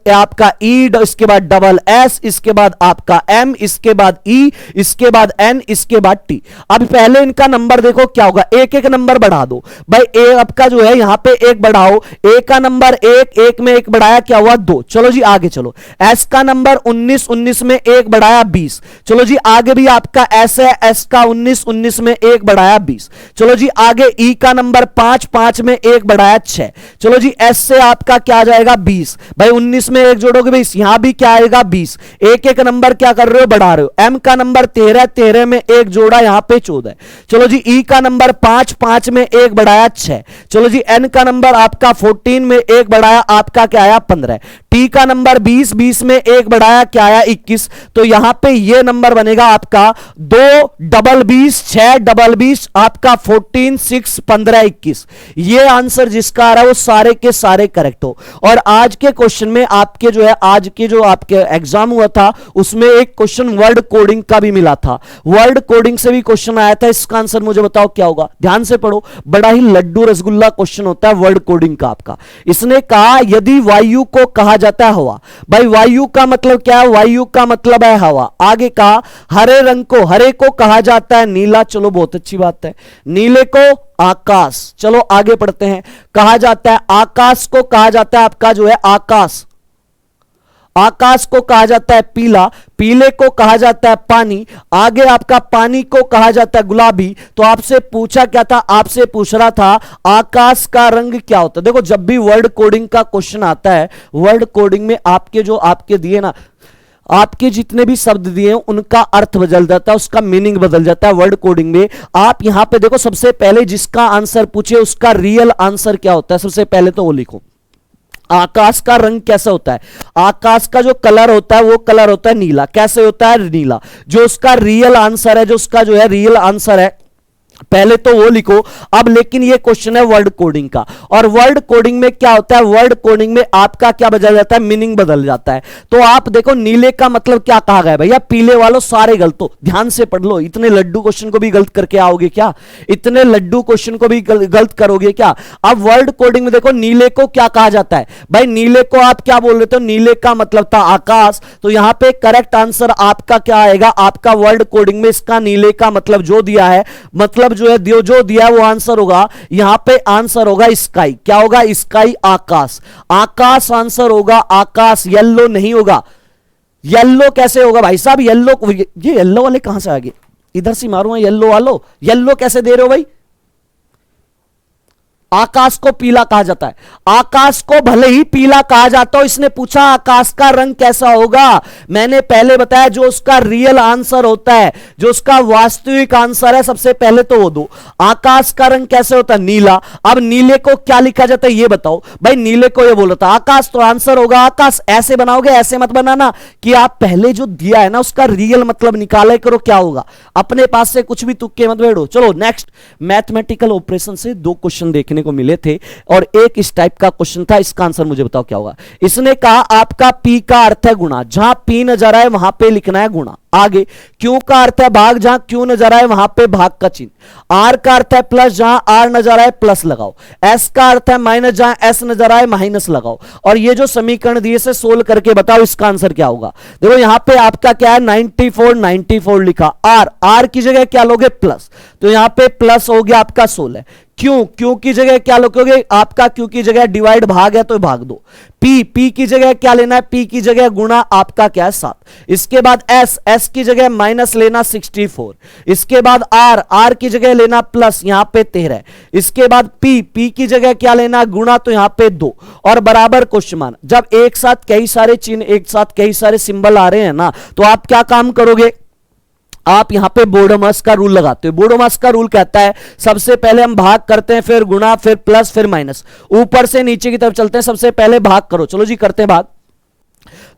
आपका E, इसके बाद SS, इसके बाद आपका M, इसके बाद E, इसके बाद N, इसके बाद T। अब पहले इनका नंबर देखो क्या होगा, एक एक नंबर बढ़ा दो भाई। ए आपका जो है यहां पे 1 बढ़ाओ, ए का नंबर 1, 1 में 1 बढ़ाया क्या हुआ 2। चलो जी आगे चलो। एस का नंबर 19, 19 में 1 बढ़ाया 20। चलो जी आगे भी आपका एस है, एस का 19, 19 में 1 बढ़ाया 20। चलो जी आगे ई का नंबर 5, 5 में 1 बढ़ाया 6। चलो जी एस से आपका क्या आ जाएगा 20, भाई 19 में 1 जोड़ोगे 20, यहां भी क्या आएगा 20। एक एक नंबर क्या कर रहे हो, बढ़ा रहे हो। एम का नंबर 13, 13 में 1 जोड़ा, यहां पे 14। चलो जी ई का नंबर 5, 5 में 1 बढ़ाया 6। चलो जी एन का नंबर आपका 14 में 1 बढ़ाया, आपका क्या आया 15। टी का नंबर 20, 20 में 1 बढ़ाया, क्या आया 21। तो यहां पे ये नंबर बनेगा आपका 2 डबल 20, 6 डबल 20, आपका 14, 6, 15, 21। ये आंसर जिसका आ रहा है वो सारे के सारे करेक्ट हो। और आज के क्वेश्चन में आपके जो है, आज के जो आपके एग्जाम हुआ था उसमें एक क्वेश्चन वर्ड कोडिंग का भी मिला था। वर्ड कोडिंग से भी क्वेश्चन क्वेश्चन आया था, इसका आंसर मुझे बताओ क्या होगा। ध्यान से पढ़ो, बड़ा ही लड्डू रसगुल्ला क्वेश्चन होता है वर्ड कोडिंग का आपका। इसने कहा यदि वायु को कहा जाता है हवा, भाई वायु का मतलब क्या है, वायु का मतलब है हवा। आगे कहा हरे रंग को, हरे को कहा जाता है नीला, चलो बहुत अच्छी बात है। नीले को आकाश, चलो आगे पढ़ते हैं। कहा जाता है आकाश को कहा जाता है आपका जो है आकाश, आकाश को कहा जाता है पीला, पीले को कहा जाता है पानी, आगे आपका पानी को कहा जाता है गुलाबी। तो आपसे पूछा क्या था, आपसे पूछ रहा था आकाश का रंग क्या होता है। देखो जब भी वर्ड कोडिंग का क्वेश्चन आता है, वर्ड कोडिंग में आपके जो आपके दिए ना, आपके जितने भी शब्द दिए हैं उनका अर्थ बदल जाता है, उसका मीनिंग बदल जाता है वर्ड कोडिंग में। आप यहां पे देखो, सबसे पहले जिसका आंसर पूछे उसका रियल आंसर क्या होता है, सबसे पहले तो वो लिखो। आकाश का रंग कैसा होता है, आकाश का जो कलर होता है वो कलर होता है नीला। कैसे होता है, नीला। जो उसका रियल आंसर है, जो उसका जो है रियल आंसर है, पहले तो वो लिखो। अब लेकिन ये क्वेश्चन है वर्ड कोडिंग का, और वर्ड कोडिंग में क्या होता है, वर्ड कोडिंग में आपका क्या बदल जाता है, मीनिंग बदल जाता है। तो आप देखो नीले का मतलब क्या कहा गया भैया, पीले वालों सारे गलत हो, ध्यान से पढ़ लो। इतने लड्डू क्वेश्चन को भी गलत करके आओगे क्या, इतने लड्डू क्वेश्चन को भी गलत करोगे क्या। अब वर्ड कोडिंग में देखो नीले को क्या कहा जाता है, भाई नीले को आप क्या बोल रहे थे, नीले का मतलब था आकाश। तो यहां पे करेक्ट आंसर आपका क्या आएगा, आपका वर्ड कोडिंग में इसका नीले का मतलब जो दिया है, मतलब जो है जो दिया है वो आंसर होगा। यहां पे आंसर होगा स्काई। क्या होगा, स्काई, आकाश। आकाश आंसर होगा, आकाश। येलो नहीं होगा, येलो कैसे होगा भाई साहब, येलो, ये येलो वाले कहां से आ गए, इधर से मारूंगा येलो वालों, येलो कैसे दे रहे हो भाई। आकाश को पीला कहा जाता है, आकाश को भले ही पीला कहा जाता हो। इसने पूछा आकाश का रंग कैसा होगा, मैंने पहले बताया जो उसका रियल आंसर होता है, जो उसका वास्तविक आंसर है, सबसे पहले तो वो दो। आकाश का रंग कैसे होता है, नीला। अब नीले को क्या लिखा जाता है ये बताओ भाई, नीले को ये बोला था आकाश, तो आंसर होगा आकाश। ऐसे बनाओगे, ऐसे मत बनाना कि आप पहले जो दिया है ना उसका रियल मतलब निकाले करो, क्या होगा। अपने पास से कुछ भी तुक्के मत बैठो। चलो नेक्स्ट, मैथमेटिकल ऑपरेशन से दो क्वेश्चन देखने को मिले थे और एक इस टाइप का क्वेश्चन था, इसका आंसर मुझे बताओ क्या होगा। इसने कहा आपका पी का अर्थ है गुणा, जहां पी नजर आए वहां पे लिखना है गुणा। आगे क्यू का अर्थ है भाग, जहां क्यू नजर आए वहां पे भाग का चिन्ह। आर का अर्थ है प्लस, जहां आर नजर आए प्लस लगाओ। एस का अर्थ है माइनस, जहां एस नजर आए माइनस लगाओ। और ये जो समीकरण दिए से सोल्व करके बताओ इसका आंसर क्या होगा। देखो यहां पे आपका क्या है 94, 94 लिखा। आर, आर की जगह क्या लोगे प्लस, तो यहां पे प्लस हो गया आपका 16। क्यों, क्यों की जगह क्या लोगे आपका, क्यों की जगह डिवाइड भाग है तो भाग दो। पी, पी की जगह क्या लेना है, पी की जगह गुणा आपका क्या है 7। इसके बाद एस, एस की जगह माइनस लेना 64। इसके बाद आर, आर की जगह लेना प्लस, यहां पे 13। इसके बाद पी, पी की जगह क्या लेना गुणा, तो यहां पे 2 और बराबर क्वेश्चन मान। जब एक साथ कई सारे चिन्ह, एक साथ कई सारे सिंबल आ रहे हैं ना, तो आप क्या काम करोगे, आप यहां पे बोडोमस का रूल लगाते हो। बोडोमस का रूल कहता है सबसे पहले हम भाग करते हैं, फिर गुणा, फिर प्लस, फिर माइनस, ऊपर से नीचे की तरफ चलते हैं। सबसे पहले भाग करो, चलो जी करते हैं भाग।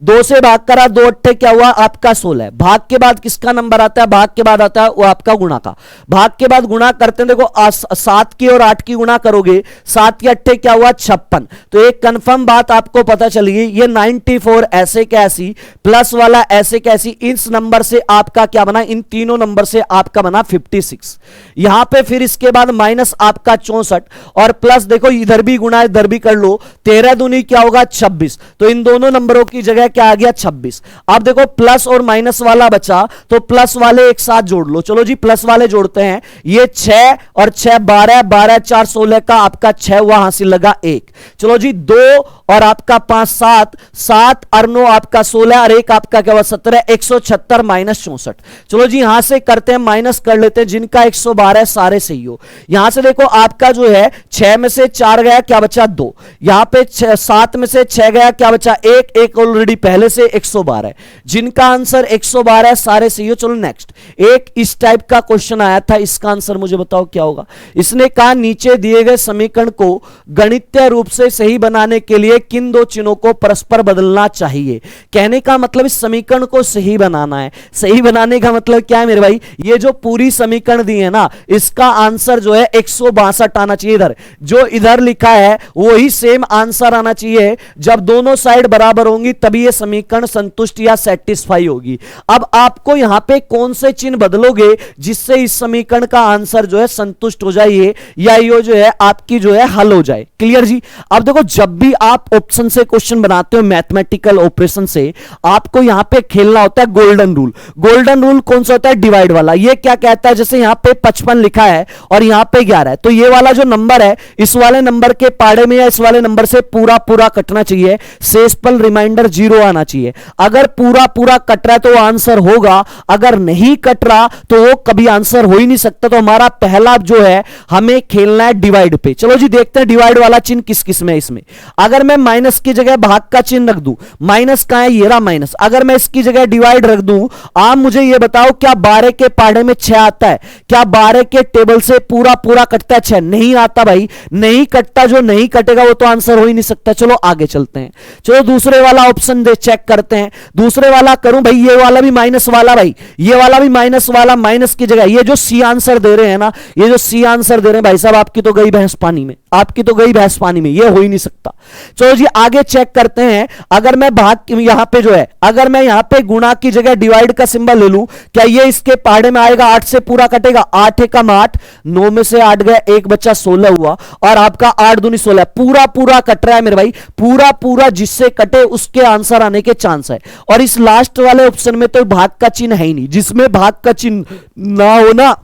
2 से भाग करा, 2 अट्ठे क्या हुआ आपका 16। भाग के बाद किसका नंबर आता है, भाग के बाद आता है वो आपका गुणा का। भाग के बाद गुणा करते हैं, देखो 7 की और 8 की गुणा करोगे, 7 के अट्ठे क्या हुआ 56। तो एक कंफर्म बात आपको पता चली, ये 94 ऐसे कैसी, प्लस वाला ऐसे कैसी, इस नंबर से आपका क्या बना, इन तीनों नंबर से आपका बना 56। यहां पे फिर इसके बाद माइनस आपका 64 और प्लस, देखो इधर भी गुणा इधर भी कर लो, 13 दूनी क्या होगा 26। तो इन दोनों नंबरों की जगह क्या आ गया 26। अब देखो प्लस और माइनस वाला बचा, तो प्लस वाले एक साथ जोड़ लो। चलो जी प्लस वाले जोड़ते हैं, ये 6 और 6 12, 12 4 16 का आपका 6 हुआ, हासिल लगा 1। चलो जी 2 और आपका 5 7, 7 और 9 आपका 16 और 1 आपका क्या हुआ 17, 176 माइनस 64। चलो जी यहां से करते हैं, माइनस कर लेते हैं, जिनका 112 सारे सही हो। यहां से देखो आपका जो है 6 में से 4 गया, क्या बचा 2। यहां पे 7 में से 6 गया, क्या बचा 1, 1 ऑलरेडी पहले से 112, जिनका आंसर 112 सारे सही हो। चलो नेक्स्ट, एक इस टाइप का क्वेश्चन आया था, इसका आंसर मुझे बताओ क्या होगा। इसने कहा नीचे दिए गए समीकरण को गणितीय रूप से सही बनाने के लिए किन दो चिन्हों को परस्पर बदलना चाहिए। कहने का मतलब इस समीकरण को सही बनाना है। सही बनाने का मतलब क्या है मेरे भाई, ये जो पूरी समीकरण दी है ना, इसका आंसर जो है 162 आना चाहिए। इधर जो इधर लिखा है वही सेम आंसर आना चाहिए। जब दोनों साइड बराबर होंगी तभी ये समीकरण संतुष्ट या सेटिस्फाई होगी। अब आपको यहां पे कौन से चिन्ह बदलोगे जिससे इस समीकरण का आंसर जो है संतुष्ट हो जाए या ये जो है आपकी जो है हल हो जाए। क्लियर जी। अब देखो जब भी आप ऑप्शन से क्वेश्चन बनाते हो मैथमेटिकल ऑपरेशन से, आपको यहां पे खेलना होता है गोल्डन रूल। गोल्डन रूल कौन सा होता है? डिवाइड वाला। ये क्या कहता है, जैसे यहां पे 55 लिखा है और यहां पे 11 है, तो ये वाला जो नंबर है इस वाले नंबर के पाड़े में या इस वाले नंबर से पूरा पूरा कटना चाहिए, शेषफल रिमाइंडर 0 आना चाहिए। अगर पूरा पूरा कट रहा है तो वो आंसर होगा, अगर नहीं कट रहा तो वो कभी आंसर हो ही नहीं सकता। तो हमारा पहला जो है हमें खेलना है डिवाइड पे। चलो जी देखते हैं डिवाइड वाला चिन्ह किस किस में है। इसमें अगर मैं माइनस की जगह भाग का चिन्ह रख दूं, माइनस कहां है? ये रहा माइनस। अगर मैं इसकी जगह डिवाइड रख दूं, आप मुझे ये बताओ क्या 12 के पाड़े में 6 आता है? क्या 12 के टेबल से पूरा पूरा कटता है 6? नहीं आता भाई, नहीं कटता। जो नहीं कटेगा वो तो आंसर हो ही नहीं सकता। चलो आगे चलते हैं। चलो दूसरे वाला ऑप्शन दे चेक करते हैं। दूसरे वाला करूं भाई, ये वाला भी माइनस वाला, भाई ये वाला भी माइनस वाला। माइनस की जगह ये जो सी आंसर दे रहे हैं ना, ये जो सी आंसर दे रहे हैं भाई साहब, आपकी तो गई भैंस पानी में, आपकी तो गई भैंस पानी में, ये हो ही नहीं सकता। चलो जी आगे चेक करते हैं। अगर मैं भाग यहां पे जो है, अगर मैं यहां पे गुणा की जगह डिवाइड का सिंबल ले लूं, क्या ये इसके पाड़े में आएगा? 8 से पूरा कटेगा। 8 एकम 8, 9 में से 8 गया, एक बच्चा 16 हुआ और आपका 8 दूनी 16। पूरा पूरा कट रहा है मेरे भाई, पूरा पूरा जिससे कटे उसके आंसर आने के चांस है। और इस लास्ट वाले ऑप्शन में तो भाग का चिन्ह है ही नहीं। जिसमें भाग का चिन्ह ना हो ना,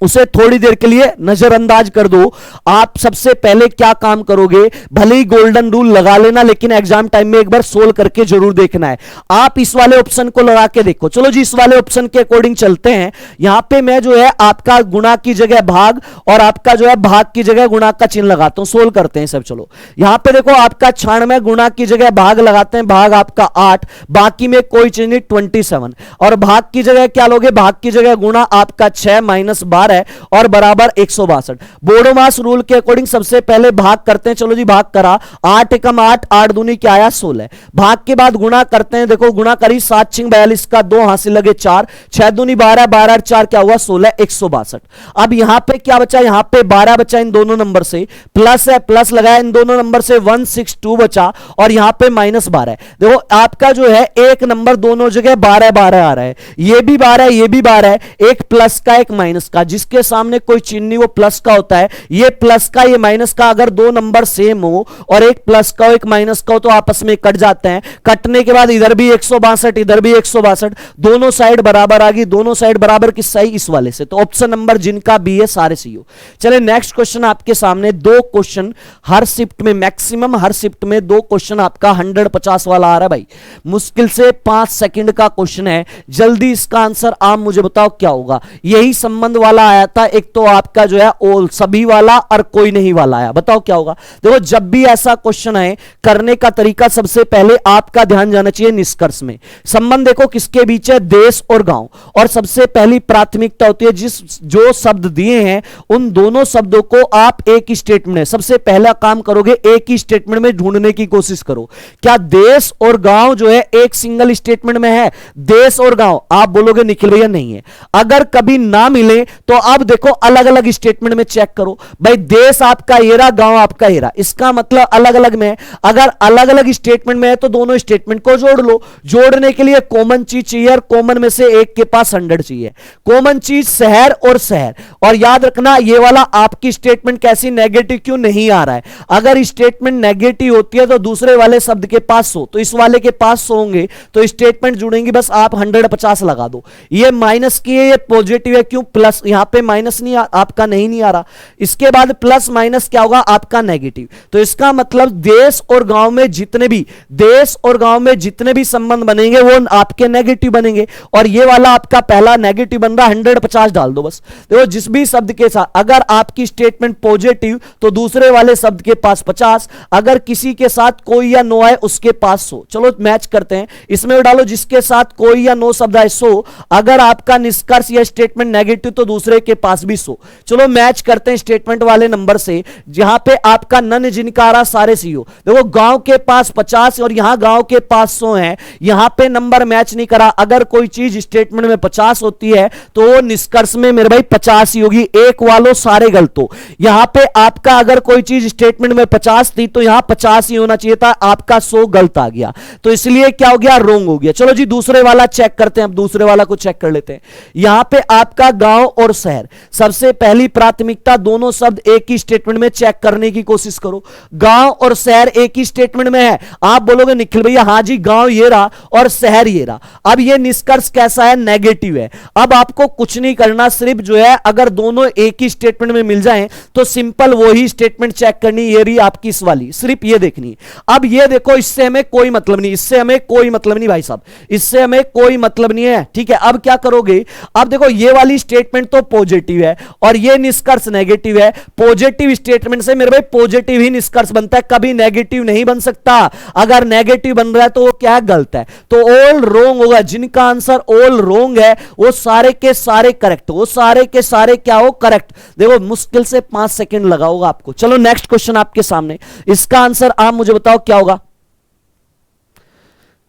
उसे थोड़ी देर के लिए नजरअंदाज कर दो। आप सबसे पहले क्या काम करोगे, भले ही गोल्डन रूल लगा लेना, लेकिन एग्जाम टाइम में एक बार सोल्व करके जरूर देखना है। आप इस वाले ऑप्शन को लगा के देखो। चलो जी इस वाले ऑप्शन के अकॉर्डिंग चलते हैं। यहां पे मैं जो है आपका गुणा की जगह भाग और आपका जो है भाग की जगह गुणा का चिन्ह लगाता हूं। सोल्व करते हैं सब। चलो यहां पे देखो आपका 96, गुणा की जगह भाग लगाते हैं, भाग आपका 8, बाकी में कोई चीज नहीं 27। और भाग की जगह क्या लोगे? भाग की जगह गुणा आपका 6 माइनस 12 है और बराबर 162। बोडोमास रूल के अकॉर्डिंग सबसे पहले भाग करते हैं। चलो जी भाग करा, 8 एकम 8, 8 दूनी क्या आया? 16। भाग के बाद गुणा करते हैं। देखो गुणा करी, 7 छिंग 42 का 2 हासिल लगे 4, 6 दूनी 12, 12 4 क्या हुआ? 16, 162। अब यहां पे क्या बचा? यहां पे 12 बचा इन दोनों नंबर से, प्लस है, प्लस लगाया इन दोनों नंबर से, 162 बचा और यहां पे माइनस 12 है। देखो आपका जो है एक नंबर दोनों जगह 12 12 आ रहा है, ये भी 12 है, ये भी 12 है, एक प्लस का एक माइनस का। जिसके सामने कोई चिन्ह नहीं वो प्लस का होता है। ये प्लस का ये माइनस का, अगर दो नंबर सेम हो और एक प्लस का हो एक माइनस का हो तो आपस में कट जाते हैं। कटने के बाद इधर भी 162 इधर भी 162, दोनों साइड बराबर आ गई। दोनों साइड बराबर किस सही? इस वाले से। तो ऑप्शन नंबर जिनका बी है सारे सी हो। चले नेक्स्ट क्वेश्चन आपके सामने। दो क्वेश्चन हर शिफ्ट में, मैक्सिमम हर शिफ्ट में दो क्वेश्चन आपका 150 वाला आ रहा है भाई। मुश्किल से 5 सेकंड का क्वेश्चन है, जल्दी इसका आंसर आप मुझे बताओ क्या होगा। यही संबंध वाला आया था, एक तो आपका जो है ऑल सभी वाला और कोई नहीं वाला आया। बताओ क्या होगा। देखो जब भी ऐसा क्वेश्चन है करने का तरीका सबसे पहले आपका ध्यान जाना चाहिए निष्कर्ष में। संबंध देखो किसके बीच है? देश और गांव। और सबसे पहली प्राथमिकता होती है जिस जो शब्द दिए हैं उन दोनों शब्दों को आप एक ही स्टेटमेंट में, सबसे पहला काम करोगे एक ही स्टेटमेंट में ढूंढने की कोशिश करो। क्या देश और गांव जो है एक सिंगल स्टेटमेंट में है? देश और गांव आप बोलोगे निखिल भैया नहीं है। अगर कभी ना मिले तो अब देखो अलग अलग स्टेटमेंट में चेक करो। भाई देश आपका हेरा, गांव आपका हेरा, इसका मतलब अलग अलग में। अगर अलग अलग स्टेटमेंट में है तो दोनों स्टेटमेंट को जोड़ लो। जोड़ने के लिए कॉमन चीज चाहिए और कॉमन में से एक के पास 100 चाहिए। कॉमन चीज शहर और शहर। और याद रखना ये वाला आपकी स्टेटमेंट कैसी नेगेटिव क्यों नहीं आ रहा है। अगर स्टेटमेंट नेगेटिव होती है तो दूसरे वाले शब्द के पास 100, तो इस वाले के पास 100 होंगे तो स्टेटमेंट जुड़ेंगी। बस आप 150 लगा दो। ये माइनस की है, ये पॉजिटिव है, क्यों? प्लस, यहां पे माइनस नहीं आपका नहीं आ रहा। इसके बाद प्लस माइनस क्या होगा? आपका नेगेटिव। तो इसका मतलब देश और गांव में जितने भी, देश और गांव में जितने भी संबंध बनेंगे वो आपके नेगेटिव बनेंगे। और ये वाला आपका पहला नेगेटिव बन रहा, 150 डाल दो बस। देखो जिस भी शब्द के साथ अगर आपकी स्टेटमेंट पॉजिटिव तो दूसरे वाले शब्द के पास 50, अगर किसी के साथ कोई या नो आए उसके पास 100। चलो मैच करते हैं। इसमें डालो जिसके साथ कोई या नो शब्द आए 100। अगर आपका निष्कर्ष या स्टेटमेंट नेगेटिव तो दूसरे दूसरे के पास भी 100। चलो मैच करते हैं स्टेटमेंट वाले नंबर से, जहां पे आपका नन जिनका आ रहा सारे सीओ। देखो गांव के पास 50 और यहां गांव के पास 100 है, यहां पे नंबर मैच नहीं करा। अगर कोई चीज स्टेटमेंट में 50 होती है तो वो निष्कर्ष में मेरे भाई 50 ही होगी। एक वालों सारे गलतो, यहां पे आपका अगर कोई चीज स्टेटमेंट में 50 थी तो यहां 50 ही होना चाहिए था, आपका 100 गलत आ गया, तो इसलिए क्या हो गया, रोंग हो गया। चलो जी दूसरे वाला चेक करते हैं, अब दूसरे वाला को चेक कर लेते हैं। यहां पे आपका गांव और शहर, सबसे पहली प्राथमिकता दोनों शब्द एक ही स्टेटमेंट में चेक करने की कोशिश करो। गांव और शहर एक ही स्टेटमेंट में है। आप बोलोगे निखिल भैया हां जी गांव ये रहा और शहर ये रहा, अब ये निष्कर्ष कैसा है, नेगेटिव है। अब आपको कुछ नहीं करना, सिर्फ जो है अगर दोनों एक ही स्टेटमेंट में मिल जाएं तो सिंपल वही स्टेटमेंट चेक करनी, ये रही आपकी इस वाली, सिर्फ ये देखनी। अब ये देखो इससे हमें कोई मतलब नहीं, इससे हमें कोई मतलब नहीं भाई साहब, इससे हमें कोई मतलब नहीं है, ठीक है। अब क्या करोगे, अब देखो ये वाली स्टेटमेंट तो पॉजिटिव है और ये निष्कर्ष नेगेटिव है। पॉजिटिव स्टेटमेंट से मेरे भाई पॉजिटिव ही निष्कर्ष बनता है, कभी नेगेटिव नहीं बन सकता। अगर नेगेटिव बन रहा है तो वो क्या है, गलत है, तो ऑल रोंग होगा। जिनका आंसर ऑल रोंग है वो सारे के सारे करेक्ट, वो सारे के सारे क्या हो, करेक्ट। देखो मुश्किल से 5 सेकंड लगा होगा आपको। चलो नेक्स्ट क्वेश्चन आपके सामने, इसका आंसर आप मुझे बताओ क्या होगा।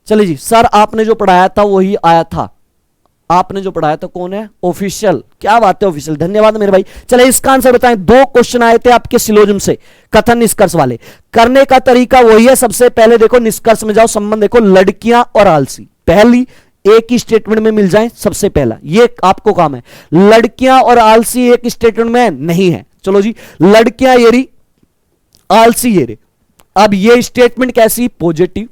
चलिए जी, सर आपने जो पढ़ाया था वही आया था, आपने जो पढ़ाया था कौन है, ऑफिशियल, क्या बात है ऑफिशियल, धन्यवाद मेरे भाई। चलिए इसका आंसर बताएं। 2 क्वेश्चन आए थे आपके सिलोजिम से, कथन निष्कर्ष वाले। करने का तरीका वही है, सबसे पहले देखो निष्कर्ष में जाओ, संबंध देखो, लड़कियां और आलसी पहली एक ही स्टेटमेंट में मिल जाएं, सबसे पहला ये आपको काम है। लड़कियां और आलसी एक स्टेटमेंट में नहीं है, चलो जी, लड़कियां ये रही, आलसी ये रही। अब ये स्टेटमेंट कैसी, पॉजिटिव,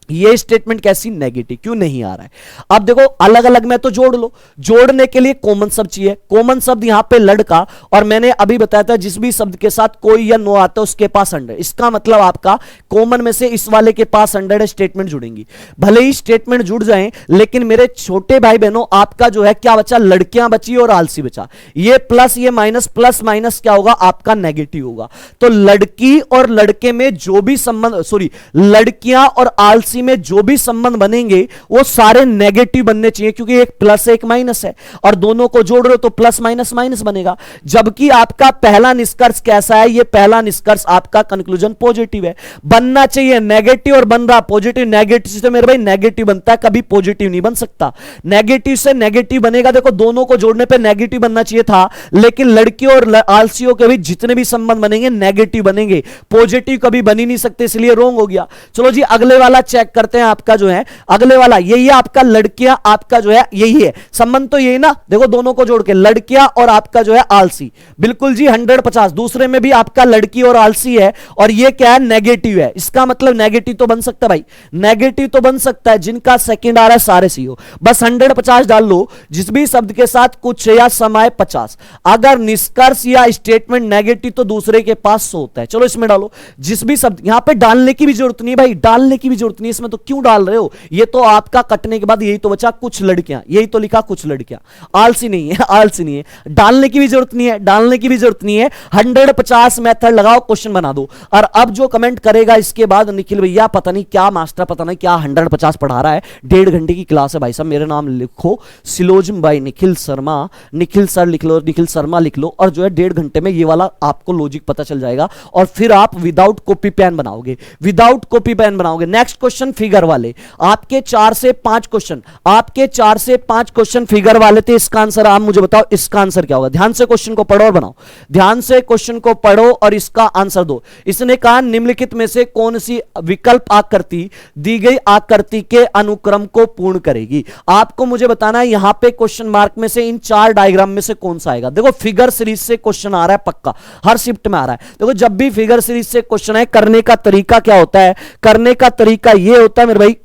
ये स्टेटमेंट कैसी, नेगेटिव, क्यों नहीं आ रहा है। अब देखो अलग अलग में तो जोड़ लो, जोड़ने के लिए कॉमन शब्द चाहिए। कॉमन शब्द यहां पे लड़का, और मैंने अभी बताया था जिस भी शब्द के साथ कोई या नो आता है उसके पास 100, इसका मतलब आपका कॉमन में से इस वाले के पास 100 स्टेटमेंट जुड़ेंगी। भले ही स्टेटमेंट जुड़ जाएं, लेकिन मेरे छोटे भाई बहनों आपका जो है क्या बचा, लड़कियां बची और आलसी बचा। ये प्लस ये माइनस, प्लस माइनस क्या होगा, आपका नेगेटिव होगा। तो लड़की और लड़के में जो भी संबंध, सॉरी, लड़कियां और आलसी में जो भी संबंध बनेंगे वो सारे नेगेटिव बनने चाहिए, क्योंकि एक प्लस एक माइनस है और दोनों को जोड़ रहे हो तो प्लस माइनस माइनस बनेगा। जबकि आपका पहला निष्कर्ष कैसा है, ये पहला निष्कर्ष आपका कंक्लूजन पॉजिटिव है। बनना चाहिए नेगेटिव और बन रहा पॉजिटिव। नेगेटिव से मेरे भाई नेगेटिव बनता है, कभी पॉजिटिव नहीं बन सकता। नेगेटिव से नेगेटिव बनेगा, देखो दोनों को जोड़ने पे नेगेटिव बनना चाहिए था, लेकिन लड़कियों और आलसियों के भी जितने भी संबंध बनेंगे नेगेटिव बनेंगे, पॉजिटिव कभी बन ही नहीं सकते, इसलिए रोंग हो गया। चलो जी अगले वाला चेक करते हैं। आपका जो है अगले वाला यही है, आपका लड़कियां, आपका जो है यही है, संबंध तो यही ना, देखो दोनों को जोड़ के लड़कियां और आपका जो है आलसी, बिल्कुल जी 150। दूसरे में भी आपका लड़की और आलसी है और ये क्या है, नेगेटिव है। इसका मतलब नेगेटिव तो बन सकता है भाई, नेगेटिव तो बन सकता है। जिनका सेकंड आ रहा है सारे सीओ, बस 150 डाल लो, जिस भी शब्द के साथ कुछ या समाय 50। अगर निष्कर्ष या स्टेटमेंट नेगेटिव तो दूसरे के पास 100 होता है। चलो इसमें डालो, जिस भी शब्द, यहां पे डालने की भी जरूरत नहीं भाई, डालने की भी जरूरत नहीं, इसमें तो क्यों डाल रहे हो, ये तो आपका कटने के बाद यही तो बचा, कुछ लड़कियां, यही तो लिखा कुछ लड़कियां, आलसी नहीं है, आलसी नहीं है, डालने की भी जरूरत नहीं है, डालने की भी जरूरत नहीं है। 150 मेथड लगाओ, क्वेश्चन बना दो। और अब जो कमेंट करेगा इसके बाद, निखिल भैया पता नहीं क्या मास्टर, पता नहीं क्या 150 पढ़ा रहा है, 1.5 घंटे की क्लास है भाई साहब, मेरा नाम लिखो syllogism by Nikhil Sharma, Nikhil sir लिख लो, निखिल शर्मा लिख लो, और जो है 1.5 घंटे में ये वाला आपको लॉजिक पता चल जाएगा। और फिर आप विदाउट कॉपी पेन बनाओगे, विदाउट कॉपी पेन बनाओगे। नेक्स्ट क्वेश्चन फिगर वाले, आपके 4 से 5 क्वेश्चन, आपके 4 से 5 क्वेश्चन फिगर वाले थे। इसका आंसर आप मुझे बताओ, इसका आंसर क्या होगा। ध्यान से क्वेश्चन को पढ़ो और बनाओ, ध्यान से क्वेश्चन को पढ़ो और इसका आंसर दो। इसने कहा निम्नलिखित में से कौन सी विकल्प आकृति दी गई आकृति के अनुक्रम को पूर्ण करेगी। आपको मुझे बताना है यहां पे क्वेश्चन मार्क में से इन 4 डायग्राम में से कौन सा आएगा। देखो फिगर सीरीज से क्वेश्चन आ रहा है, पक्का हर शिफ्ट में आ रहा है। देखो जब भी फिगर सीरीज से क्वेश्चन है, करने का तरीका क्या होता है, करने का तरीका यह होता है मेरे भाई,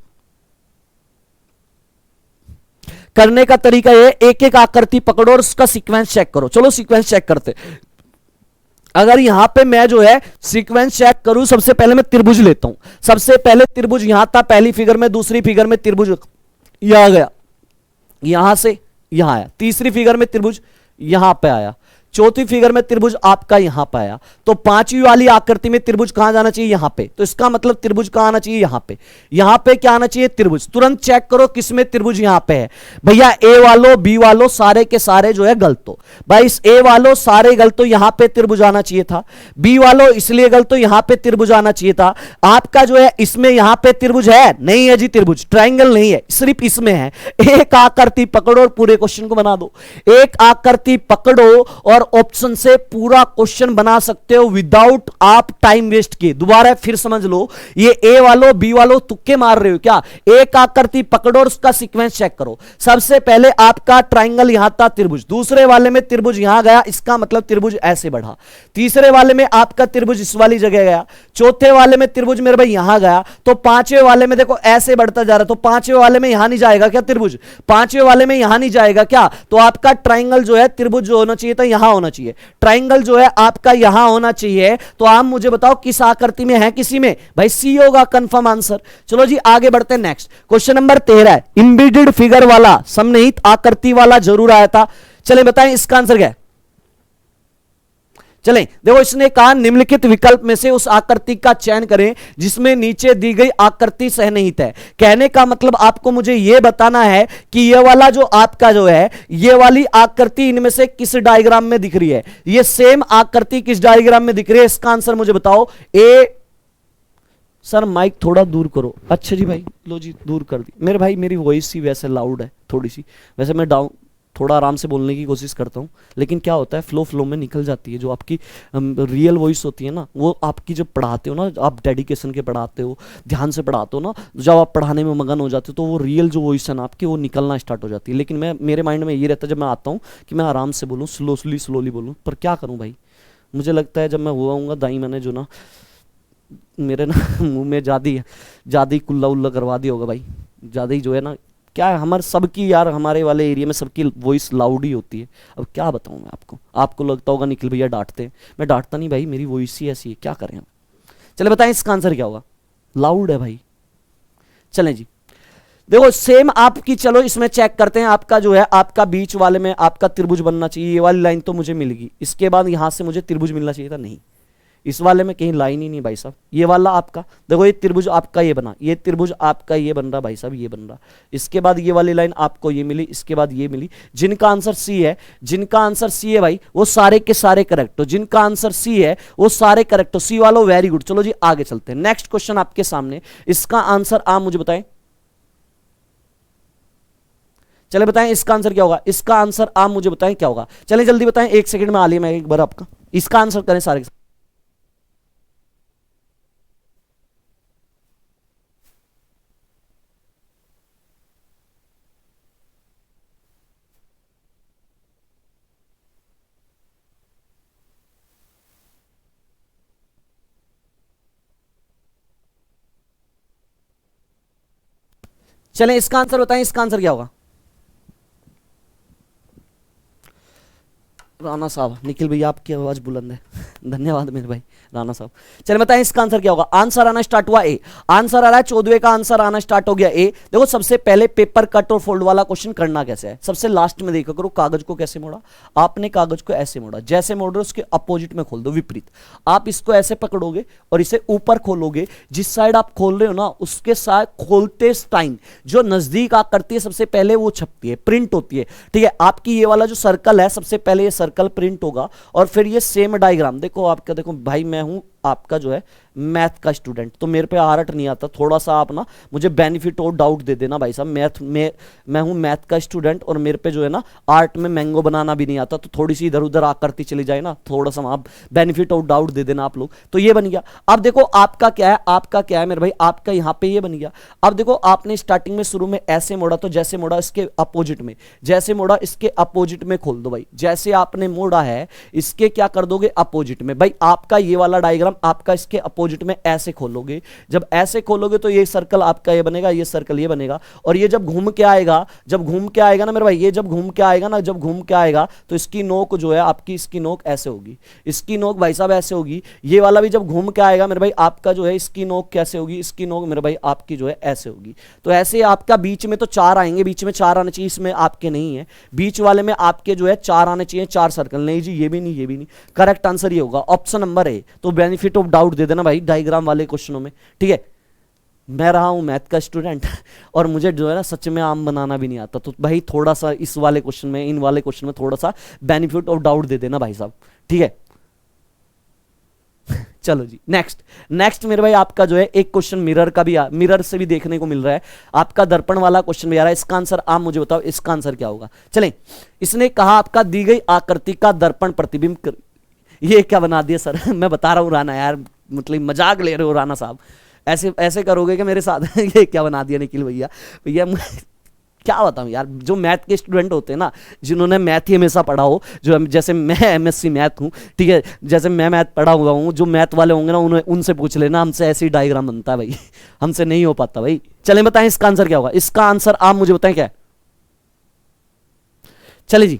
करने का तरीका ये, एक एक आकृति पकड़ो और उसका सीक्वेंस चेक करो। चलो सीक्वेंस चेक करते। अगर यहां पे मैं जो है सीक्वेंस चेक करूं, सबसे पहले मैं त्रिभुज लेता हूं। सबसे पहले त्रिभुज यहां था पहली फिगर में, दूसरी फिगर में त्रिभुज यहां गया, यहां से यहां आया, तीसरी फिगर में त्रिभुज यहां पे आया, चौथी फिगर में त्रिभुज आपका यहां पर आया, तो पांचवी वाली आकृति में त्रिभुज कहां जाना चाहिए, यहां पे। तो इसका मतलब त्रिभुज कहां आना चाहिए, यहां पे। यहां पे क्या आना चाहिए, त्रिभुज। तुरंत चेक करो किसमें त्रिभुज यहां पे है भैया, ए वालों बी वालों सारे के सारे जो है गलत हो भाई, इस ए वालों सारे गलत हो, यहां पे त्रिभुज आना चाहिए था। बी वालों इसलिए गलत हो, यहां पे त्रिभुज आना चाहिए था। आपका जो है इसमें यहां पे त्रिभुज है नहीं है जी, त्रिभुज ट्रायंगल नहीं है, सिर्फ इसमें है। एक आकृति पकड़ो और पूरे क्वेश्चन को बना दो। एक आकृति पकड़ो और ऑप्शन से पूरा क्वेश्चन बना सकते हो विदाउट आप टाइम वेस्ट किए। दोबारा फिर समझ लो, ये ए वालों बी वालों तुक्के मार रहे हो क्या। एक आकृति पकड़ो और उसका सीक्वेंस चेक करो। सबसे पहले आपका ट्रायंगल यहां था, त्रिभुज। दूसरे वाले में त्रिभुज यहां गया, इसका मतलब त्रिभुज ऐसे बढ़ा। तीसरे वाले में आपका त्रिभुज इस वाली जगह गया। चौथे वाले में त्रिभुज मेरे भाई यहां गया। तो पांचवें वाले में देखो ऐसे बढ़ता जा रहा है, तो पांचवें वाले में यहां नहीं जाएगा क्या त्रिभुज, पांचवें वाले में यहां नहीं जाएगा क्या। तो आपका ट्रायंगल जो है त्रिभुज जो होना चाहिए था यहां होना चाहिए, ट्रायंगल जो है आपका यहां होना चाहिए। तो आप मुझे बताओ किस आकृति में है, किसी में भाई सी होगा कंफर्म आंसर। चलो जी आगे बढ़ते हैं next question number 13 embedded figure वाला समन्वित आकृति वाला जरूर आया था। चले बताएं इसका आंसर क्या है। चलें देखो, इसने कहा निम्नलिखित विकल्प में से उस आकृति का चयन करें जिसमें नीचे दी गई आकृति सहनिहित है। कहने का मतलब आपको मुझे यह बताना है कि यह वाला जो आपका जो है यह वाली आकृति इनमें से किस डायग्राम में दिख रही है, यह सेम आकृति किस डायग्राम में दिख रही है, इसका आंसर मुझे बताओ। ए सर माइक थोड़ा दूर करो। अच्छा जी भाई, लो जी दूर कर दी। मेरे भाई मेरी वॉइस ही वैसे लाउड है थोड़ी सी, वैसे मैं डाउन थोड़ा आराम से बोलने की कोशिश करता हूँ, लेकिन क्या होता है फ्लो में निकल जाती है। जो आपकी रियल वॉइस होती है ना, वो आपकी जब पढ़ाते हो ना, आप डेडिकेशन के पढ़ाते हो, ध्यान से पढ़ाते हो ना, जब आप पढ़ाने में मगन हो जाते हो तो वो रियल जो वॉइस है ना आपकी वो निकलना स्टार्ट हो जाती है। लेकिन मेरे माइंड में ये रहता है जब मैं आता हूँ कि मैं आराम से बोलूँ, स्लोली बोलूँ, पर क्या करूँ भाई, मुझे लगता है जब मैं हुआ हूँगा दाई मैंने जो ना मेरे ना मुंह में ज़्यादा ही कुल्ला उल्ला करवा दिया होगा भाई। ज़्यादा ही जो है ना, क्या है हमारे सबकी यार, हमारे वाले एरिया में सबकी वॉइस लाउड ही होती है। अब क्या बताऊं मैं आपको लगता होगा निखिल भैया डांटते हैं, मैं डांटता नहीं भाई, मेरी वॉइस ही ऐसी है, क्या करें हम। चले बताएं इसका आंसर क्या होगा, लाउड है भाई। चलें जी देखो सेम आपकी, चलो इसमें चेक करते हैं। आपका जो है आपका बीच वाले में आपका त्रिभुज बनना चाहिए, ये वाली लाइन तो मुझे मिल गई। इसके बाद यहां से मुझे त्रिभुज मिलना चाहिए था, नहीं इस वाले में कहीं लाइन ही नहीं भाई साहब। ये वाला आपका देखो, ये त्रिभुज आपका ये बना, ये त्रिभुज आपका ये बन रहा भाई साहब, ये बन रहा। इसके बाद ये वाली लाइन आपको ये मिली, इसके बाद ये मिली। जिनका आंसर सी है, जिनका आंसर सी है भाई वो सारे के सारे करेक्ट हो। जिनका आंसर सी है वो सारे करेक्ट हो, सी वालों वेरी गुड। चलो जी आगे चलते हैं, नेक्स्ट क्वेश्चन आपके सामने, इसका आंसर आप मुझे बताएं। चले बताएं इसका आंसर क्या होगा, इसका आंसर आप मुझे बताएं क्या होगा। चलें जल्दी बताएं, एक सेकंड में आ लिया मैं एक बार आपका। इसका आंसर करें सारे। चलें इसका आंसर बताएं, इसका आंसर क्या होगा। राणा साहब, निखिल भैया आपकी आवाज बुलंद है धन्यवाद मेरे भाई राणा साहब। चलिए बताएं इसका आंसर क्या होगा। आंसर आना स्टार्ट हुआ ए, आंसर आ रहा है 14वें का आंसर आना स्टार्ट हो गया ए। देखो सबसे पहले पेपर कट और फोल्ड वाला क्वेश्चन करना कैसे है, सबसे लास्ट में देखा करो। कागज को कैसे मोड़ा, आपने कागज को ऐसे मोड़ा, जैसे मोड़ रहे उसके अपोजिट में खोल दो, विपरीत। आप इसको ऐसे पकड़ोगे और इसे ऊपर खोलोगे, जिस साइड आप खोल रहे हो ना उसके साथ खोलते टाइम जो नजदीक आप करती है सबसे पहले वो छपती है, प्रिंट होती है। ठीक है, आपकी ये वाला जो सर्कल है सबसे पहले ये सर्कल प्रिंट होगा और फिर ये सेम डायग्राम। देखो आपका, देखो भाई मैं हूं आपका जो है मैथ का स्टूडेंट, तो मेरे पे आर्ट नहीं आता, थोड़ा सा आप ना मुझे बेनिफिट और डाउट दे देना भाई साहब। मैथ में मैं हूं मैथ का स्टूडेंट और मेरे पे जो है ना आर्ट में मैंगो बनाना भी नहीं आता, तो थोड़ी सी इधर उधर आकृति चली जाए ना, थोड़ा सा आप बेनिफिट और डाउट दे देना आप लोग। तो ये बन गया। अब देखो आपका क्या है, आपका क्या है मेरे भाई, आपका यहां पे ये बन गया। अब देखो आपने स्टार्टिंग में शुरू में ऐसे मोड़ा, तो जैसे मोड़ा इसके अपोजिट में, जैसे मोड़ा इसके अपोजिट में खोल दो भाई। जैसे आपने मोड़ा है इसके क्या कर दोगे अपोजिट में। भाई आपका ये वाला डायग्राम डायग्राम आपका इसके अपोजिट में ऐसे खोलोगे, जब ऐसे खोलोगे तो ये सर्कल आपका ये बनेगा, ये सर्कल ये बनेगा, और ये जब घूम के आएगा, जब घूम के आएगा ना मेरे भाई, ये जब घूम के आएगा ना, जब घूम के आएगा तो इसकी नोक जो है आपकी, इसकी नोक ऐसे होगी, इसकी नोक भाई साहब ऐसे होगी। ये वाला भी जब घूम के आएगा मेरे भाई आपका जो है इसकी नोक कैसे होगी, इसकी नोक मेरे भाई आपकी जो है ऐसे होगी। तो ऐसे आपका बीच में तो 4 आएंगे, बीच में 4 आने चाहिए, इसमें आपके नहीं है, बीच वाले में आपके जो है 4 आने चाहिए, 4 सर्कल। नहीं जी, ये भी नहीं, ये भी नहीं, करेक्ट आंसर ये होगा ऑप्शन नंबर ए। तो बेनिफिट ऑफ डाउट दे देना भाई डायग्राम वाले क्वेश्चनों में, ठीक है। मैं रहा हूं मैथ का स्टूडेंट और मुझे जो है ना सच में आम बनाना भी नहीं आता, तो भाई थोड़ा सा इस वाले क्वेश्चन में, इन वाले क्वेश्चन में थोड़ा सा बेनिफिट ऑफ डाउट दे देना भाई साहब, ठीक है। चलो जी, नेक्स्ट मेरे भाई आपका जो है एक क्वेश्चन मिरर का भी, मिरर से भी देखने को मिल रहा है, आपका दर्पण वाला क्वेश्चन भी आ रहा है। इसका आंसर आप मुझे बताओ, इसका आंसर क्या होगा। चलें, इसने कहा आपका दी गई आकृति का दर्पण प्रतिबिंब ये क्या बना दिया सर मैं बता रहा हूं राणा यार, मतलब मजाक ले रहे हो राणा साहब, ऐसे ऐसे करोगे कि मेरे साथ ये क्या बना दिया निखिल भैया, भैया क्या बताऊं यार, जो मैथ के स्टूडेंट होते हैं ना, जिन्होंने मैथ ही हमेशा पढ़ा हो, जो जैसे मैं एमएससी मैथ हूं, ठीक है, जैसे मैं मैथ पढ़ा हुआ हूं, जो मैथ वाले होंगे ना उन्हें, उनसे पूछ लेना, हमसे ऐसे ही डायग्राम बनता है भाई हमसे नहीं हो पाता भाई। चलें बताएं इसका आंसर क्या होगा, इसका आंसर आप मुझे बताएं क्या है। चले जी,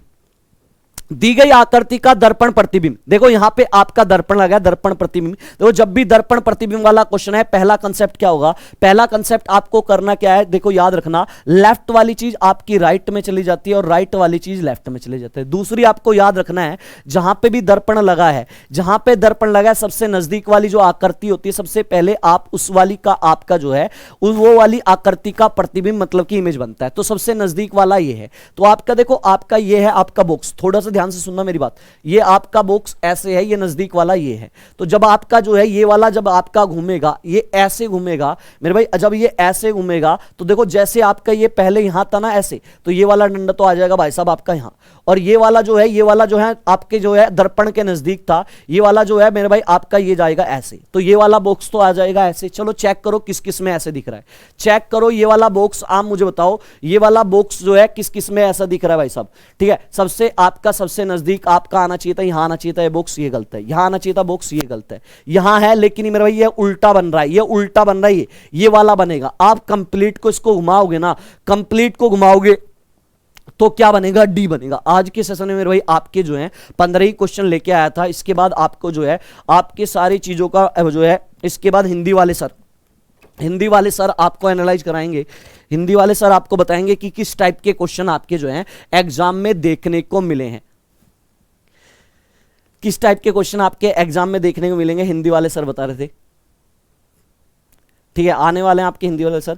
दी गई आकृति का दर्पण प्रतिबिंब, देखो यहां पे आपका दर्पण लगा, दर्पण प्रतिबिंब। देखो जब भी दर्पण प्रतिबिंब वाला क्वेश्चन है, पहला कंसेप्ट क्या होगा, पहला कंसेप्ट आपको करना क्या है, देखो याद रखना, लेफ्ट वाली चीज आपकी राइट में चली जाती है और राइट वाली चीज लेफ्ट में चली जाती है। दूसरी आपको याद रखना है, जहां पे भी दर्पण लगा है, जहां पे दर्पण लगा है, सबसे नजदीक वाली जो आकृति होती है, सबसे पहले आप उस वाली का आपका जो है वो वाली आकृति का प्रतिबिंब मतलब की इमेज बनता है। तो सबसे नजदीक वाला ये है, तो आपका देखो आपका ये है आपका बॉक्स, थोड़ा सा ध्यान से सुनना मेरी बात, ये आपका बॉक्स ऐसे है, ये नजदीक वाला ये है। तो जब आपका जो है ये वाला जब आपका घूमेगा, ये ऐसे घूमेगा मेरे भाई, जब ये ऐसे घूमेगा तो देखो जैसे आपका ये पहले यहां था ना ऐसे, तो ये वाला डंडा तो आ जाएगा भाई साहब आपका यहां, और ये वाला जो है, ये वाला जो है आपके जो है दर्पण के नजदीक था, ये वाला जो है मेरे भाई आपका ये जाएगा ऐसे, तो ये वाला बॉक्स तो आ जाएगा ऐसे। चलो चेक करो किस किस में ऐसे दिख रहा है, चेक करो ये वाला बॉक्स, आप मुझे बताओ ये वाला बॉक्स जो है किस किस में ऐसा दिख रहा है भाई साहब, ठीक है। सबसे आपका सबसे नजदीक आपका आना चाहिए था, यहां आना चाहिए था ये बॉक्स, ये गलत है, यहां आना चाहिए था बॉक्स, ये गलत है, यहां है लेकिन मेरे भाई ये उल्टा बन रहा है, ये उल्टा बन रहा है, ये वाला बनेगा। आप कंप्लीट को इसको घुमाओगे ना, कंप्लीट को घुमाओगे तो क्या बनेगा, डी बनेगा। आज के सेशन में मेरे भाई आपके जो है 15 ही क्वेश्चन लेके आया था, इसके बाद आपको जो है आपके सारी चीजों का जो है, इसके बाद हिंदी वाले सर आपको एनालाइज कराएंगे, हिंदी वाले सर आपको बताएंगे कि किस टाइप के क्वेश्चन आपके जो है एग्जाम में देखने को मिले हैं, किस टाइप के क्वेश्चन आपके एग्जाम में देखने को मिलेंगे, हिंदी वाले सर बता रहे थे, ठीक है, आने वाले हैं आपके हिंदी वाले सर।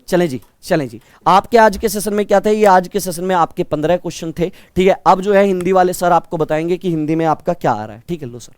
चलें जी, आपके आज के सेशन में क्या थे, ये आज के सेशन में आपके 15 क्वेश्चन थे, ठीक है। अब जो है हिंदी वाले सर आपको बताएंगे कि हिंदी में आपका क्या आ रहा है, ठीक है। लो सर।